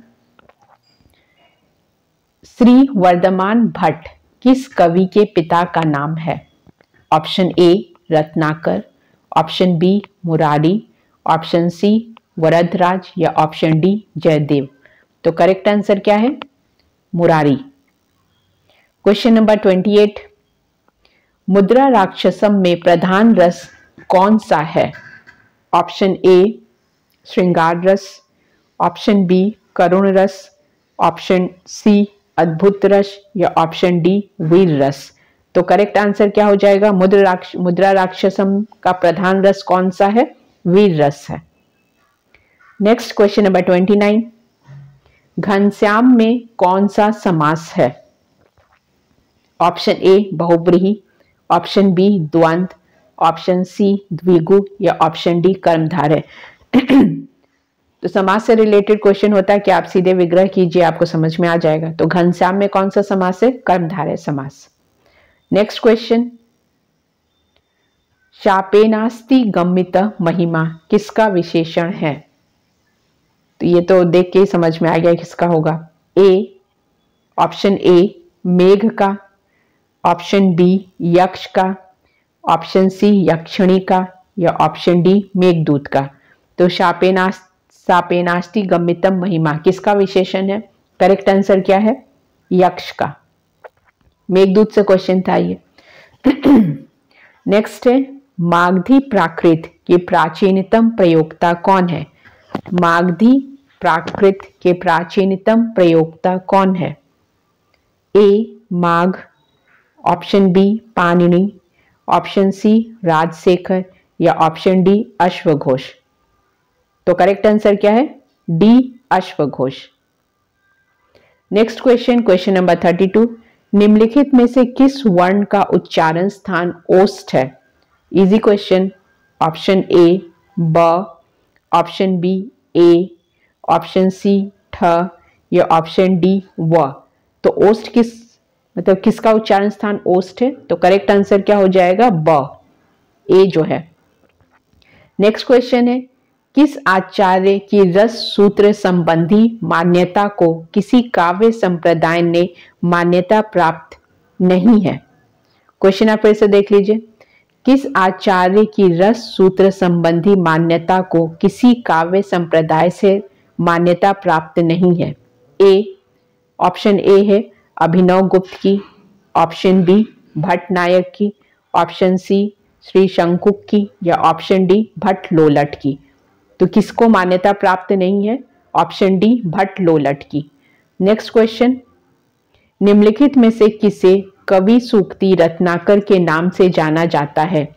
Shri Vardhaman Bhatt किस कवि के पिता का नाम है? Option A Ratnakar, option B Murari, option C Varadaraj, या ऑप्शन डी जयदेव। तो करेक्ट आंसर क्या है? मुरारी। Question number 28। मुद्रा राक्षसम में प्रधान रस कौन सा है? ऑप्शन ए श्रृंगार रस, ऑप्शन बी करुण रस, ऑप्शन सी अद्भुत रस, या ऑप्शन डी वीर रस। तो करेक्ट आंसर क्या हो जाएगा? मुद्रा राक्षसम का प्रधान रस कौन सा है? वीर रस है। Next question number 29। घनश्याम में कौन सा समास है? ऑप्शन ए बहुब्रीहि, ऑप्शन बी द्वंद, ऑप्शन सी द्विगु, या ऑप्शन डी कर्मधारय। तो समास से रिलेटेड क्वेश्चन होता है कि आप सीधे विग्रह कीजिए, आपको समझ में आ जाएगा। तो घनश्याम में कौन सा समास है? कर्मधारय समास। नेक्स्ट क्वेश्चन, शापेनास्ति गम्यत महिमा किसका विशेषण है? तो ये तो देख के ही समझ में आ गया किसका होगा। ऑप्शन ए मेघ का, ऑप्शन बी यक्ष का, ऑप्शन सी यक्षिणी का, या ऑप्शन डी मेघदूत का। तो शापेनास्ति गम्यतम महिमा किसका विशेषण है? करेक्ट आंसर क्या है? यक्ष का। मेघदूत से क्वेश्चन था ये। नेक्स्ट है मागधी प्राकृत की प्राचीनतम प्रयोक्ता कौन है? मागधी प्राकृत के प्राचीनतम प्रयोक्ता कौन है? A Magh, option B Panini, option C Rajshekhar, या ऑप्शन डी अश्वघोष। तो करेक्ट आंसर क्या है? डी अश्वघोष। Next question, question number 32। निम्नलिखित में से किस वर्ण का उच्चारण स्थान ओष्ठ है? Easy question. ऑप्शन ए ब, ऑप्शन बी ए, ऑप्शन सी ठ, या ऑप्शन डी व। तो ओष्ठ किस मतलब किसका उच्चारण स्थान ओष्ठ है, तो करेक्ट आंसर क्या हो जाएगा, ब, ए जो है। नेक्स्ट क्वेश्चन है, किस आचार्य की रस सूत्र संबंधी मान्यता को किसी काव्य संप्रदाय ने मान्यता प्राप्त नहीं है। क्वेश्चन आप फिर से देख लीजिए, किस आचार्य की रस सूत्र संबंधी मान्यता को किसी काव्य संप्रदाय से मान्यता प्राप्त नहीं है। ए, ऑप्शन ए है अभिनव गुप्त की, ऑप्शन बी भट्ट नायक की, ऑप्शन सी श्री शंकुक की, या ऑप्शन डी भट्ट लोलट की। तो किसको मान्यता प्राप्त नहीं है, ऑप्शन डी भट्ट लोलट की। नेक्स्ट क्वेश्चन, निम्नलिखित में से किसे कवि सूक्ति रत्नाकर के नाम से जाना जाता है।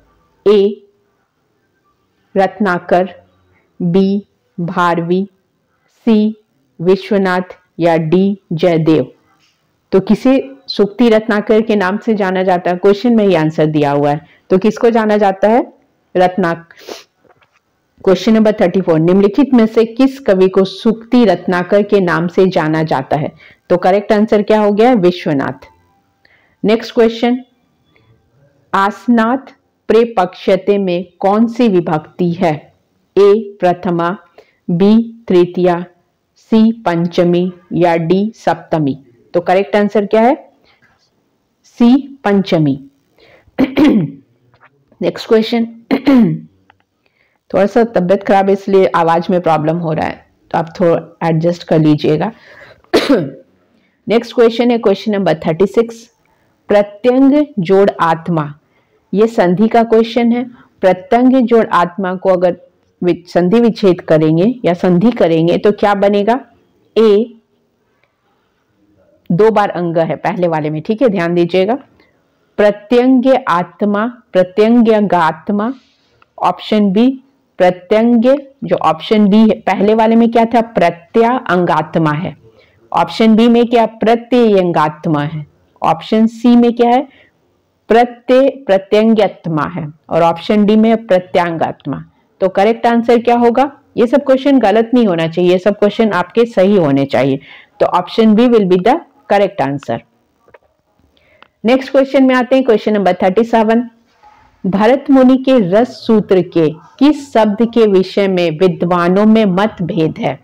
ए रत्नाकर, बी भारवी, सी विश्वनाथ, या डी जयदेव। तो किसे सूक्ति रत्नाकर के नाम से जाना जाता है, क्वेश्चन में ही आंसर दिया हुआ है, तो किसको जाना जाता है, क्वेश्चन नंबर 34, निम्नलिखित में से किस कवि को सूक्ति रत्नाकर के नाम से जाना जाता है, तो करेक्ट आंसर क्या हो गया, विश्वनाथ। नेक्स्ट क्वेश्चन, आसनाथ प्रेपक्ष्यते में कौन सी विभक्ति है। ए प्रथमा, बी तृतीया, सी पंचमी, या डी सप्तमी। तो करेक्ट आंसर क्या है, सी पंचमी। नेक्स्ट क्वेश्चन, थोड़ा सा तबियत खराब है इसलिए आवाज में प्रॉब्लम हो रहा है, तो आप थोड़ा एडजस्ट कर लीजिएगा। नेक्स्ट क्वेश्चन है क्वेश्चन नंबर 36, प्रत्यंग जोड़ आत्मा, ये संधि का क्वेश्चन है। प्रत्यंग जोड़ आत्मा को अगर संधि विच्छेद करेंगे या संधि करेंगे तो क्या बनेगा। ए, दो बार अंग है पहले वाले में, ठीक है, ध्यान दीजिएगा। प्रत्यंग आत्मा, प्रत्यंगात्मा। ऑप्शन बी प्रत्यंग, जो ऑप्शन बी है पहले वाले में क्या था, प्रत्यांगात्मा है। ऑप्शन बी में क्या, प्रत्यंगात्मा है। ऑप्शन सी में क्या है, प्रत्यंगात्मा है, और ऑप्शन डी में प्रत्यांगात्मा। तो करेक्ट आंसर क्या होगा, ये सब क्वेश्चन गलत नहीं होना चाहिए, ये सब क्वेश्चन आपके सही होने चाहिए, तो option B will be the correct answer. Next question में आते हैं, क्वेश्चन नंबर 37, भरत मुनि के रस सूत्र के किस शब्द के विषय में विद्वानों में मतभेद है।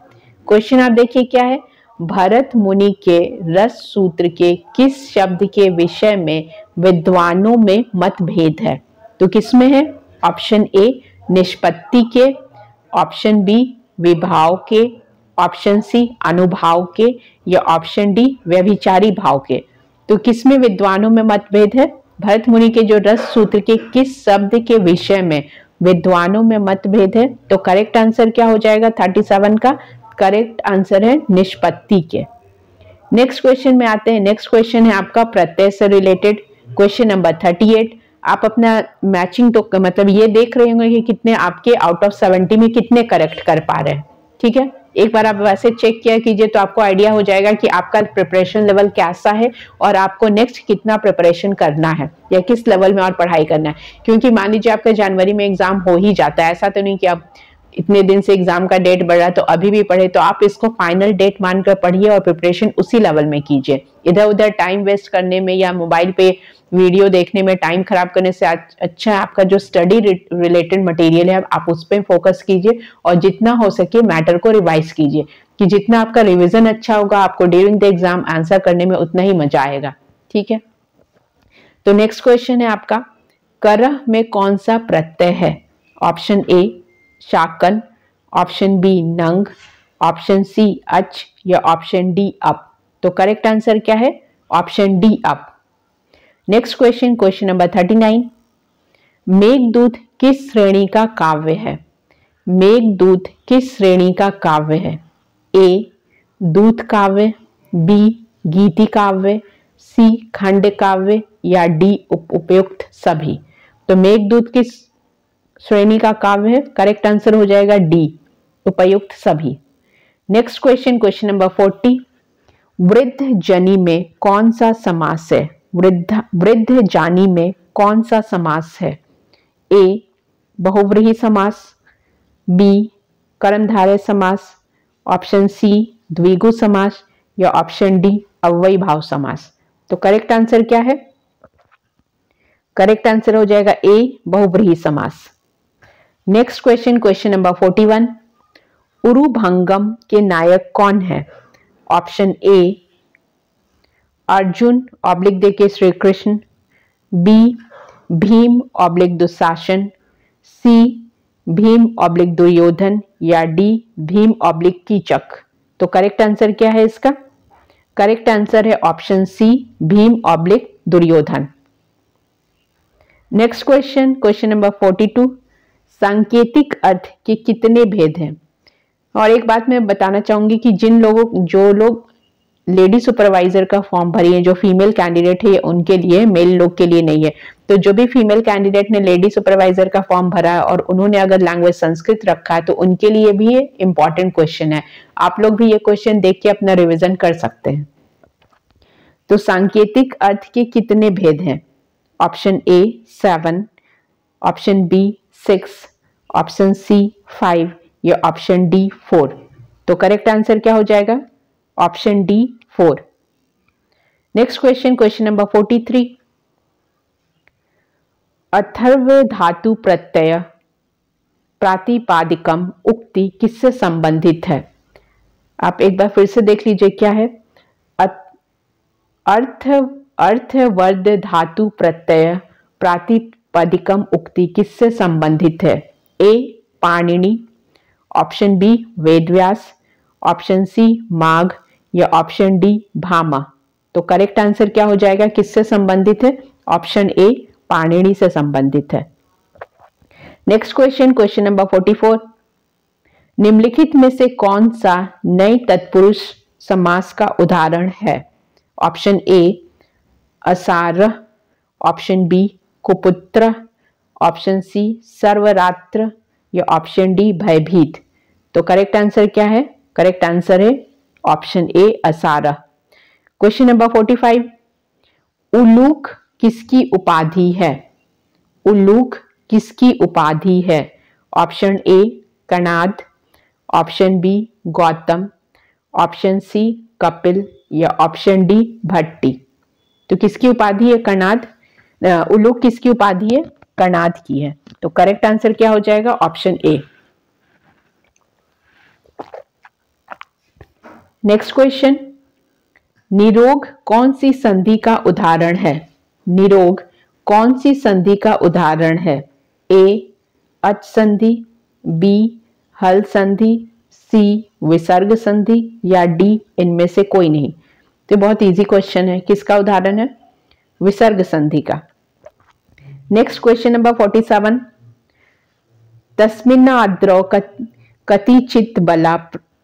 क्वेश्चन आप देखिए क्या है, भरत मुनि के रस सूत्र के किस शब्द के विषय में विद्वानों में मतभेद है। तो किसमें है, ऑप्शन ए निष्पत्ति के, ऑप्शन बी विभाव के, ऑप्शन सी अनुभाव के, या ऑप्शन डी व्यभिचारी भाव के। तो किसमें विद्वानों में मतभेद है, भरत मुनि के जो रस सूत्र के किस शब्द के विषय में विद्वानों में मतभेद है। तो करेक्ट आंसर क्या हो जाएगा 37 का, करेक्ट आंसर है निष्पत्ति के। नेक्स्ट क्वेश्चन में आते हैं, नेक्स्ट क्वेश्चन है आपका प्रत्यय से रिलेटेड, क्वेश्चन नंबर 38। आप अपना मैचिंग तो मतलब ये देख रहे होंगे कि कितने आपके आउट ऑफ 70 में कितने करेक्ट कर पा रहे हैं, ठीक है। एक बार आप वैसे चेक किया कीजिए तो आपको आइडिया हो जाएगा कि आपका प्रिपरेशन लेवल कैसा है और आपको नेक्स्ट कितना प्रिपरेशन करना है या किस लेवल में और पढ़ाई करना है। क्योंकि मान लीजिए आपका जनवरी में एग्जाम हो ही जाता है, ऐसा तो नहीं कि आप इतने दिन से एग्जाम का डेट बढ़ रहा है तो अभी भी पढ़े, तो आप इसको फाइनल डेट मानकर पढ़िए और प्रिपरेशन उसी लेवल में कीजिए। इधर उधर टाइम वेस्ट करने में या मोबाइल पे वीडियो देखने में टाइम खराब करने से अच्छा आपका जो स्टडी रिलेटेड मटेरियल है आप उस पर फोकस कीजिए और जितना हो सके मैटर को रिवाइज कीजिए, कि जितना आपका रिवीजन अच्छा होगा आपको ड्यूरिंग द एग्जाम आंसर करने में उतना ही मजा आएगा, ठीक है। तो नेक्स्ट क्वेश्चन है आपका, करह में कौन सा प्रत्यय है। ऑप्शन ए शाकन, ऑप्शन बी नंग, ऑप्शन सी अच, या ऑप्शन डी अप। तो करेक्ट आंसर क्या है, option D up. Next question, question number 39, Meghdoot किस श्रेणी का काव्य है। मेघदूत किस श्रेणी का काव्य है। ए दूत काव्य, बी गीति काव्य, सी खंड काव्य, या डी उपयुक्त सभी। तो मेघदूत किस श्रेणी का काव्य है, करेक्ट आंसर हो जाएगा डी उपयुक्त सभी। नेक्स्ट क्वेश्चन, क्वेश्चन नंबर 40, वृद्ध जनी में कौन सा समास है। वृद्ध जानी में कौन सा समास है। ए बहुव्रीहि समास, बी कर्मधारय समास, ऑप्शन सी द्विगु समास, या ऑप्शन डी अव्ययी भाव समास। तो करेक्ट आंसर क्या है? करेक्ट आंसर हो जाएगा ए, बहुव्रीहि समास। नेक्स्ट क्वेश्चन, क्वेश्चन नंबर 41, उरुभंगम के नायक कौन है? ऑप्शन ए अर्जुन ऑब्लिक देके श्री कृष्ण, बी भीम ऑब्लिक दुशासन, सी भीम ऑब्लिक दुर्योधन, या डी भीम ऑब्लिक कीचक। तो करेक्ट आंसर क्या है इसका? करेक्ट आंसर है option C, Bhim oblique Duryodhan. Next question, question number 42, सांकेतिक अर्थ के कितने भेद हैं? और एक बात मैं बताना चाहूंगी कि जो लोग लेडी सुपरवाइजर का फॉर्म भरी है, जो फीमेल कैंडिडेट है, उनके लिए, मेल लोग के लिए नहीं है। तो जो भी फीमेल कैंडिडेट ने लेडी सुपरवाइजर का फॉर्म भरा है और उन्होंने अगर लैंग्वेज संस्कृत रखा है तो उनके लिए भी ये इंपॉर्टेंट क्वेश्चन है। आप लोग भी ये क्वेश्चन देख के अपना रिविजन कर सकते हैं। तो सांकेतिक अर्थ के कितने भेद हैं? Option A 7, option B 6, option C 5 या ऑप्शन डी 4। तो करेक्ट आंसर क्या हो जाएगा? Option D 4। Next question, question number 43, Atharva धातु प्रत्यय प्रातिपादिकम उक्ति किससे संबंधित है? आप एक बार फिर से देख लीजिए क्या है। अर्थवर्ध धातु प्रत्यय प्रातिपदिकम उक्ति किससे संबंधित है? A Panini, option B Vedvyas, option C Magh या ऑप्शन डी भामा। तो करेक्ट आंसर क्या हो जाएगा? किससे संबंधित है? ऑप्शन ए पाणिनि से संबंधित है। नेक्स्ट क्वेश्चन, क्वेश्चन नंबर 44, निम्नलिखित में से कौन सा नए तत्पुरुष समास का उदाहरण है? ऑप्शन ए असारः, ऑप्शन बी कुपुत्र, ऑप्शन सी सर्वरात्र या ऑप्शन डी भयभीत। तो करेक्ट आंसर क्या है? करेक्ट आंसर है ऑप्शन ए असारः। क्वेश्चन नंबर 45, उल्लूक किसकी उपाधि है? उल्लूक किसकी उपाधि है? Option A Kanad, option B Gautam, option C Kapil या ऑप्शन डी भट्टी। तो किसकी उपाधि है कणाद? उल्लूक किसकी उपाधि है? कणाद की है। तो करेक्ट आंसर क्या हो जाएगा? Option A. नेक्स्ट क्वेश्चन, निरोग कौन सी संधि का उदाहरण है? निरोग कौन सी संधि का उदाहरण है? ए अच संधि, बी हल संधि, सी विसर्ग संधि या डी इनमें से कोई नहीं। तो बहुत इजी क्वेश्चन है। किसका उदाहरण है? विसर्ग संधि का। नेक्स्ट क्वेश्चन नंबर 47, तस्मिन्नाद्रौ कतिचित् बला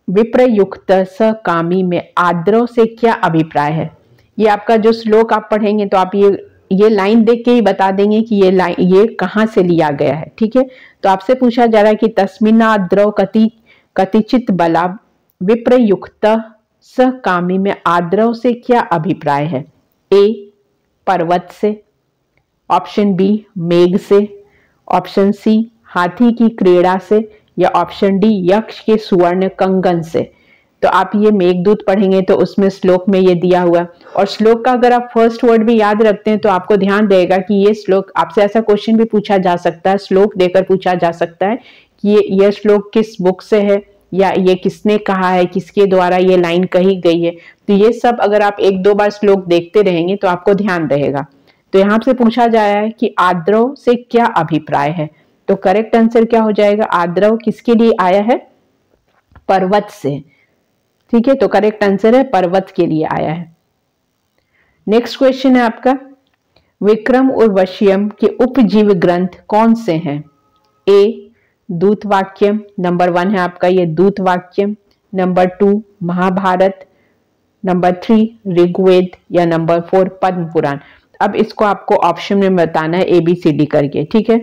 विप्रयुक्त सकामी में आद्रव से क्या अभिप्राय है? ये आपका जो श्लोक आप पढ़ेंगे तो आप ये लाइन देख के ही बता देंगे कि ये कहाँ से लिया गया है। ठीक है, तो आपसे पूछा जा रहा है कि तस्मिन्नाद्रौ कतिचित् बला विप्रयुक्त सकामी में आद्रव से क्या अभिप्राय है? ए पर्वत से, ऑप्शन बी मेघ से, ऑप्शन सी हाथी की क्रीड़ा से या ऑप्शन डी यक्ष के सुवर्ण कंगन से। तो आप ये मेघदूत पढ़ेंगे तो उसमें श्लोक में ये दिया हुआ, और श्लोक का अगर आप फर्स्ट वर्ड भी याद रखते हैं तो आपको ध्यान रहेगा कि ये श्लोक, आपसे ऐसा क्वेश्चन भी पूछा जा सकता है, श्लोक देकर पूछा जा सकता है कि ये श्लोक किस बुक से है या ये किसने कहा है, किसके द्वारा ये लाइन कही गई है। तो ये सब अगर आप एक दो बार श्लोक देखते रहेंगे तो आपको ध्यान रहेगा। तो यहाँ से पूछा जा रहा है कि आद्रव से क्या अभिप्राय है? तो करेक्ट आंसर क्या हो जाएगा? आद्रव किसके लिए आया है? पर्वत से। ठीक है, तो करेक्ट आंसर है पर्वत के लिए आया है। नेक्स्ट क्वेश्चन है आपका, विक्रम और वश्यम के उपजीव ग्रंथ कौन से हैं? ए दूतवाक्यम, नंबर 1 है आपका ये दूतवाक्यम, नंबर 2 महाभारत, नंबर 3 ऋग्वेद या नंबर 4 पद्म पुराण। अब इसको आपको ऑप्शन में बताना है ABCD करके। ठीक है,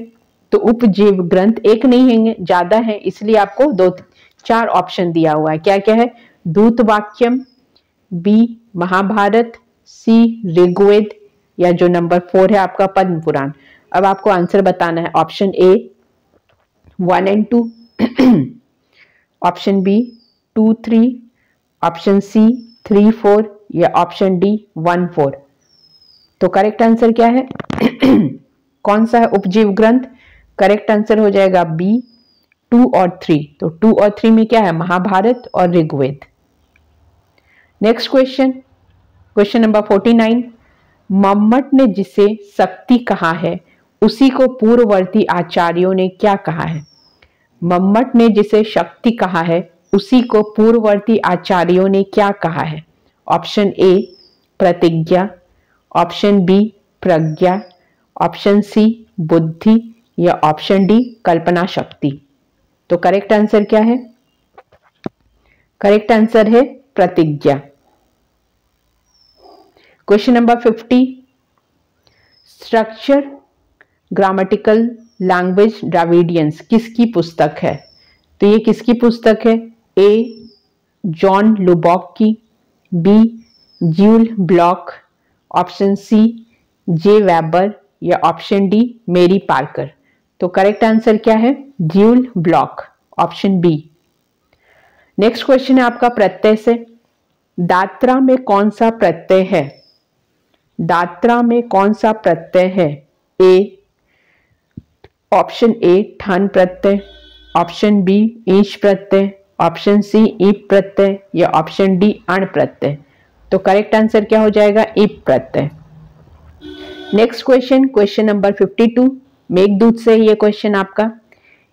तो उपजीव ग्रंथ एक नहीं है, ज्यादा है, इसलिए आपको 4 ऑप्शन दिया हुआ है। क्या क्या है? दूतवाक्यम, बी महाभारत, सी ऋग्वेद या जो नंबर 4 है आपका पद्म पुराण। अब आपको आंसर बताना है। Option A 1 and 2, option B 2, 3, option C 3, 4 या ऑप्शन डी 1, 4। तो करेक्ट आंसर क्या है? कौन सा है उपजीव ग्रंथ? करेक्ट आंसर हो जाएगा बी 2 और 3। तो 2 और 3 में क्या है? महाभारत और Rigved. Next question, question number 49। Mammat ने जिसे शक्ति कहा है उसी को पूर्ववर्ती आचार्यों ने क्या कहा है? मम्मट ने जिसे शक्ति कहा है उसी को पूर्ववर्ती आचार्यों ने क्या कहा है? ऑप्शन ए प्रतिज्ञा, ऑप्शन बी प्रज्ञा, ऑप्शन सी बुद्धि या ऑप्शन डी कल्पना शक्ति। तो करेक्ट आंसर क्या है? करेक्ट आंसर है प्रतिज्ञा। Question number 50। Structure grammatical language Dravidians किसकी पुस्तक है? तो ये किसकी पुस्तक है? ए जॉन लुबॉक की, B Jules Bloch, option C J Weber या ऑप्शन डी मेरी पार्कर। तो करेक्ट आंसर क्या है? Jules Bloch, option B. Next question है आपका प्रत्यय से। दात्रा में कौन सा प्रत्यय है? दात्रा में कौन सा प्रत्यय है? ए ऑप्शन ए ठन प्रत्यय, ऑप्शन बी ईश प्रत्यय, ऑप्शन सी ईप प्रत्यय या ऑप्शन डी अण प्रत्यय। तो करेक्ट आंसर क्या हो जाएगा? ईप प्रत्यय। Next question, question number 52। Meghdoot से ये क्वेश्चन आपका।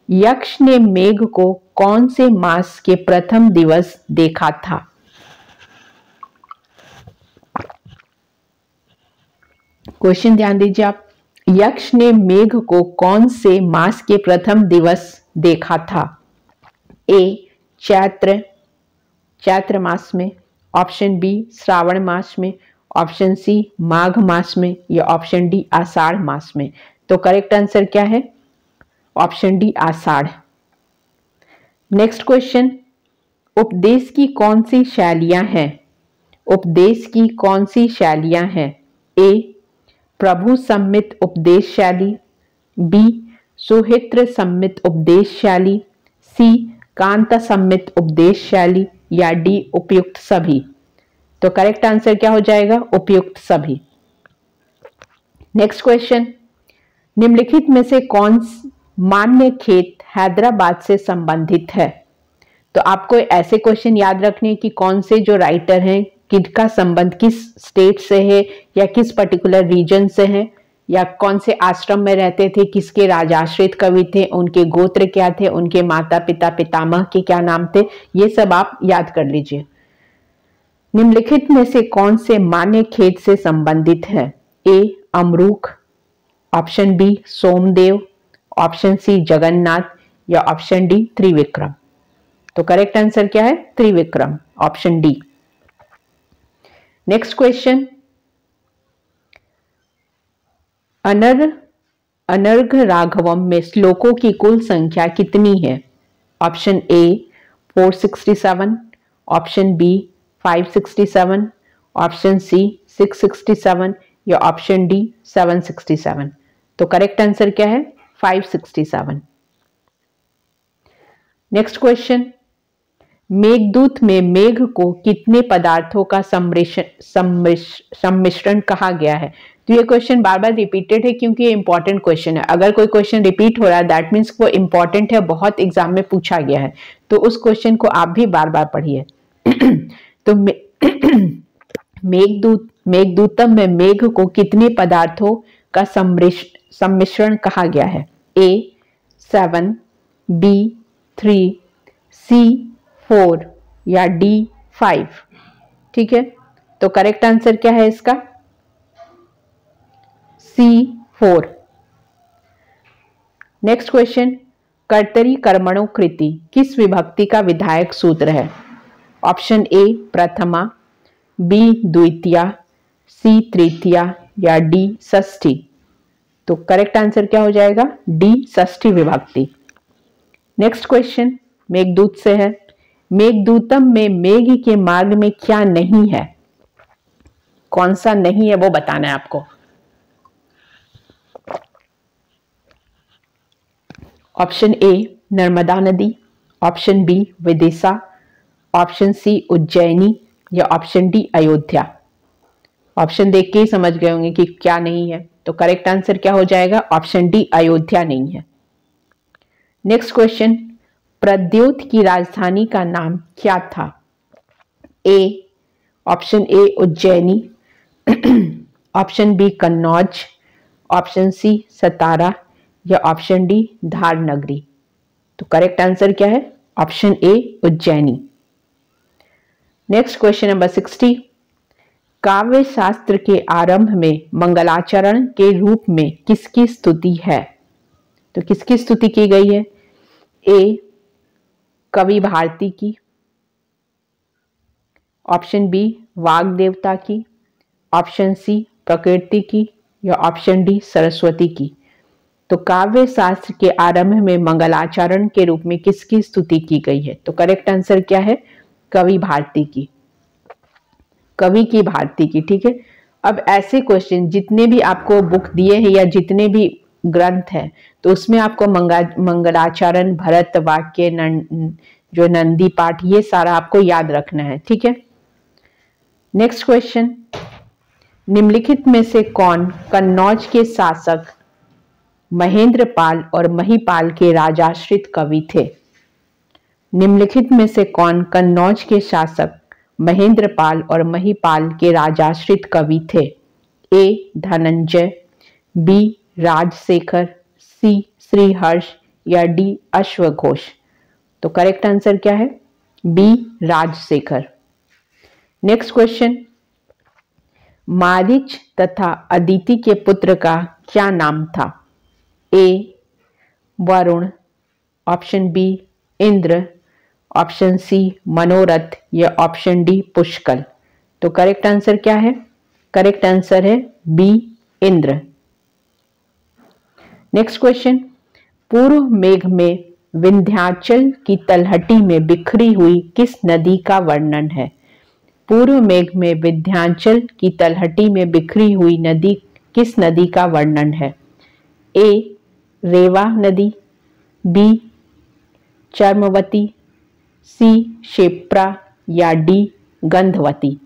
यक्ष ने मेघ को कौन से मास के प्रथम दिवस देखा था? क्वेश्चन ध्यान दीजिए आप। यक्ष ने मेघ को कौन से मास के प्रथम दिवस देखा था? ए चैत्र मास में, ऑप्शन बी श्रावण मास में, ऑप्शन सी माघ मास में या ऑप्शन डी आषाढ़ मास में। तो करेक्ट आंसर क्या है? ऑप्शन डी आषाढ़। नेक्स्ट क्वेश्चन, उपदेश की कौन सी शैलियां हैं? उपदेश की कौन सी शैलियां हैं? ए प्रभु सम्मित उपदेश शैली, बी सुहित्र सम्मित उपदेश शैली, सी कांता सम्मित उपदेश शैली या डी उपयुक्त सभी। तो करेक्ट आंसर क्या हो जाएगा? उपयुक्त सभी। नेक्स्ट क्वेश्चन, निम्नलिखित में से कौन मान्य खेत हैदराबाद से संबंधित है? तो आपको ऐसे क्वेश्चन याद रखने कि कौन से जो राइटर हैं किनका संबंध किस स्टेट से है या किस पर्टिकुलर रीजन से है या कौन से आश्रम में रहते थे, किसके राजाश्रित कवि थे, उनके गोत्र क्या थे, उनके माता पिता पितामह के क्या नाम थे, ये सब आप याद कर लीजिए। निम्नलिखित में से कौन से मान्य खेत से संबंधित है? A Amaruk, option B Somdev, option C Jagannath या ऑप्शन डी त्रिविक्रम। तो करेक्ट आंसर क्या है? Trivikram, option D. Next question, Anargha Raghavam में श्लोकों की कुल संख्या कितनी है? Option A 467, option B 567, option C 667 या ऑप्शन डी 767। तो करेक्ट आंसर क्या है? 567। नेक्स्ट क्वेश्चन, मेघदूत में मेघ को कितने पदार्थों का सम्मिश्रण कहा गया है? तो ये क्वेश्चन बार बार रिपीटेड है क्योंकि ये इंपॉर्टेंट क्वेश्चन है। अगर कोई क्वेश्चन रिपीट हो रहा है दैट मीन्स वो इंपॉर्टेंट है, बहुत एग्जाम में पूछा गया है, तो उस क्वेश्चन को आप भी बार बार पढ़िए। तो मेघदूतम में मेघ को कितने पदार्थों का सम्मिश्रण कहा गया है? ए 7, बी 3, सी 4 या डी 5। ठीक है, तो करेक्ट आंसर क्या है इसका? सी 4। नेक्स्ट क्वेश्चन, कर्तरी कर्मणों कृति किस विभक्ति का विधायक सूत्र है? ऑप्शन ए प्रथमा, बी द्वितीया, सी तृतीया या डी षष्ठी। तो करेक्ट आंसर क्या हो जाएगा? डी षष्ठी विभक्ति। नेक्स्ट क्वेश्चन मेघदूत से है। मेघदूतम में मेघ के मार्ग में क्या नहीं है? कौन सा नहीं है वो बताना है आपको। ऑप्शन ए नर्मदा नदी, option B Vidisha, option C Ujjaini या ऑप्शन डी अयोध्या। ऑप्शन देख के ही समझ गए होंगे कि क्या नहीं है। तो करेक्ट आंसर क्या हो जाएगा? ऑप्शन डी, अयोध्या नहीं है। नेक्स्ट क्वेश्चन, प्रद्योत की राजधानी का नाम क्या था? A, option A Ujjaini, option B Kannauj, option C Satara या ऑप्शन डी धार नगरी। तो करेक्ट आंसर क्या है? Option A Ujjaini. Next question number 60, काव्य शास्त्र के आरंभ में मंगलाचरण के रूप में किसकी स्तुति है? तो किसकी स्तुति की गई है? ए, कवि भारती की, ऑप्शन बी वाग देवता की, ऑप्शन सी प्रकृति की या ऑप्शन डी सरस्वती की। तो काव्य शास्त्र के आरंभ में मंगलाचरण के रूप में किसकी स्तुति की गई है? तो करेक्ट आंसर क्या है? कवि भारती की, कवि की भारती की। ठीक है, अब ऐसे क्वेश्चन जितने भी आपको बुक दिए हैं या जितने भी ग्रंथ है तो उसमें आपको मंगलाचरण, भरत वाक्य, जो नंदी पाठ, ये सारा आपको याद रखना है। ठीक है, नेक्स्ट क्वेश्चन, निम्नलिखित में से कौन कन्नौज के शासक महेंद्रपाल और महिपाल के राजाश्रित कवि थे? निम्नलिखित में से कौन कन्नौज के शासक महेंद्रपाल और महिपाल के राजाश्रित कवि थे? A Dhananjay, B Rajshekhar, C Shriharsh या डी अश्वघोष। तो करेक्ट आंसर क्या है? B Rajshekhar. Next question, Marich तथा अदिति के पुत्र का क्या नाम था? A Varun, option B Indra, option C Manorath या ऑप्शन डी पुष्कल। तो करेक्ट आंसर क्या है? करेक्ट आंसर है बी इंद्र। नेक्स्ट क्वेश्चन, पूर्व मेघ में विंध्याचल की तलहटी में बिखरी हुई किस नदी का वर्णन है? पूर्व मेघ में विंध्याचल की तलहटी में बिखरी हुई नदी किस नदी का वर्णन है? ए रेवा नदी, बी चर्मवती, सी क्षिप्रा या डी गंधवती।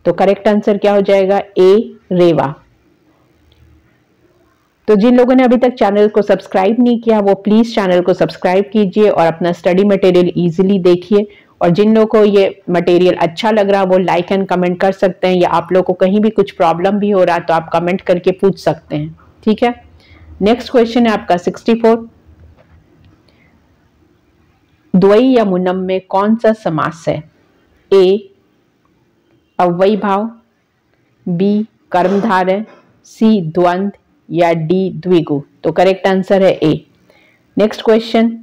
तो करेक्ट आंसर क्या हो जाएगा? ए रेवा। तो जिन लोगों ने अभी तक चैनल को सब्सक्राइब नहीं किया वो प्लीज चैनल को सब्सक्राइब कीजिए और अपना स्टडी मटेरियल इजीली देखिए। और जिन लोगों को ये मटेरियल अच्छा लग रहा वो लाइक एंड कमेंट कर सकते हैं, या आप लोगों को कहीं भी कुछ प्रॉब्लम भी हो रहा तो आप कमेंट करके पूछ सकते हैं। ठीक है, नेक्स्ट क्वेश्चन है आपका 64, द्वयी या मुनम में कौन सा समास है? ए अव्ययी भाव, बी कर्मधारय, सी द्वंद्व या डी द्विगु। तो करेक्ट आंसर है ए। नेक्स्ट क्वेश्चन,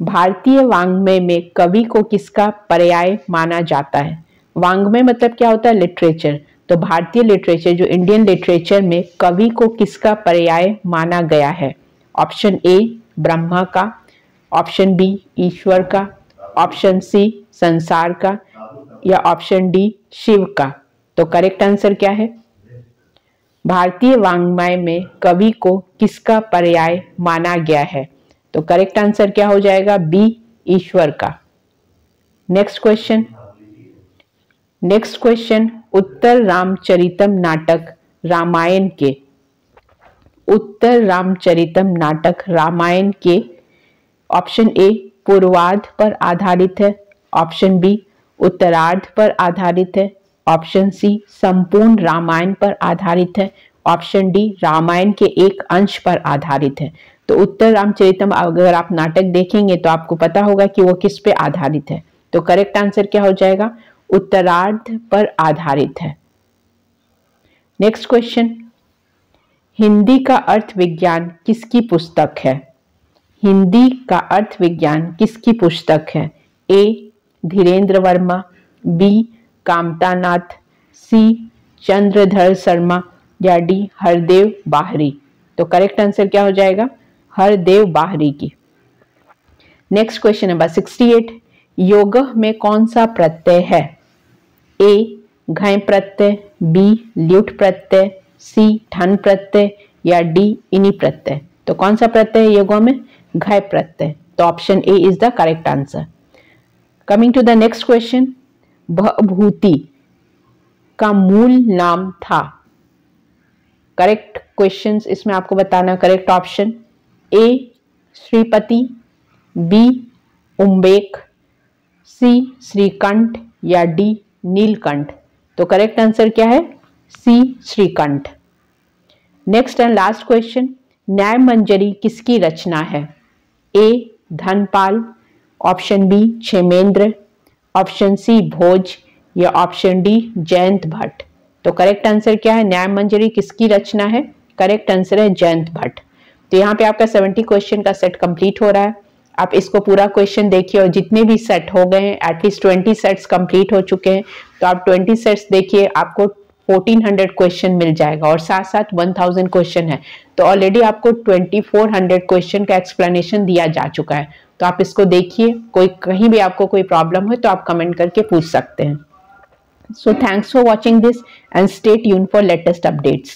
भारतीय वाङ्मय में कवि को किसका पर्याय माना जाता है? वाङ्मय मतलब क्या होता है? लिटरेचर। तो भारतीय लिटरेचर, जो इंडियन लिटरेचर में कवि को किसका पर्याय माना गया है? ऑप्शन ए ब्रह्मा का, ऑप्शन बी ईश्वर का, ऑप्शन सी संसार का या ऑप्शन डी शिव का। तो करेक्ट आंसर क्या है? भारतीय वाङ्मय में कवि को किसका पर्याय माना गया है? तो करेक्ट आंसर क्या हो जाएगा? बी ईश्वर का। नेक्स्ट क्वेश्चन, उत्तर रामचरितम नाटक रामायण के ऑप्शन ए पूर्वार्ध पर आधारित है, ऑप्शन बी उत्तरार्ध पर आधारित है, ऑप्शन सी संपूर्ण रामायण पर आधारित है, ऑप्शन डी रामायण के एक अंश पर आधारित है। तो उत्तर रामचरितम अगर आप नाटक देखेंगे तो आपको पता होगा कि वो किस पे आधारित है। तो करेक्ट आंसर क्या हो जाएगा? उत्तरार्ध पर आधारित है। नेक्स्ट क्वेश्चन, हिंदी का अर्थ विज्ञान किसकी पुस्तक है? हिंदी का अर्थ विज्ञान किसकी पुस्तक है? ए धीरेन्द्र वर्मा, बी कामतानाथ, सी चंद्रधर शर्मा या डी हरदेव बाहरी। तो करेक्ट आंसर क्या हो जाएगा? हरदेव बाहरी की। नेक्स्ट क्वेश्चन नंबर 68, योग में कौन सा प्रत्यय है? ए घय प्रत्यय, बी ल्युट प्रत्यय, सी ठन प्रत्यय या डी इनी प्रत्यय। तो कौन सा प्रत्यय है योगों में? घय प्रत्यय। तो option A is the correct answer. Coming to the next question, Bhavabhuti का मूल नाम था? करेक्ट क्वेश्चंस इसमें आपको बताना। Correct option A Shripati, B Umbek, C Shrikanth या डी नीलकंठ। तो करेक्ट आंसर क्या है? C Shrikanth. Next and last question, Nyaya Manjari किसकी रचना है? A Dhanpal, option B Kshemendra, option C Bhoj या ऑप्शन डी जयंत भट्ट। तो करेक्ट आंसर क्या है? न्याय मंजरी किसकी रचना है? करेक्ट आंसर है जयंत भट्ट। तो यहाँ पे आपका 70 क्वेश्चन का सेट कंप्लीट हो रहा है। आप इसको पूरा क्वेश्चन देखिए और जितने भी सेट हो गए हैं, एटलीस्ट 20 सेट्स कंप्लीट हो चुके हैं, तो आप 20 सेट्स देखिए, आपको 1400 क्वेश्चन मिल जाएगा और साथ साथ 1000 क्वेश्चन है। तो ऑलरेडी आपको 2400 क्वेश्चन का एक्सप्लेनेशन दिया जा चुका है। तो आप इसको देखिए, कोई कहीं भी आपको कोई प्रॉब्लम हो तो आप कमेंट करके पूछ सकते हैं। So thanks for watching this and stay tuned for latest updates.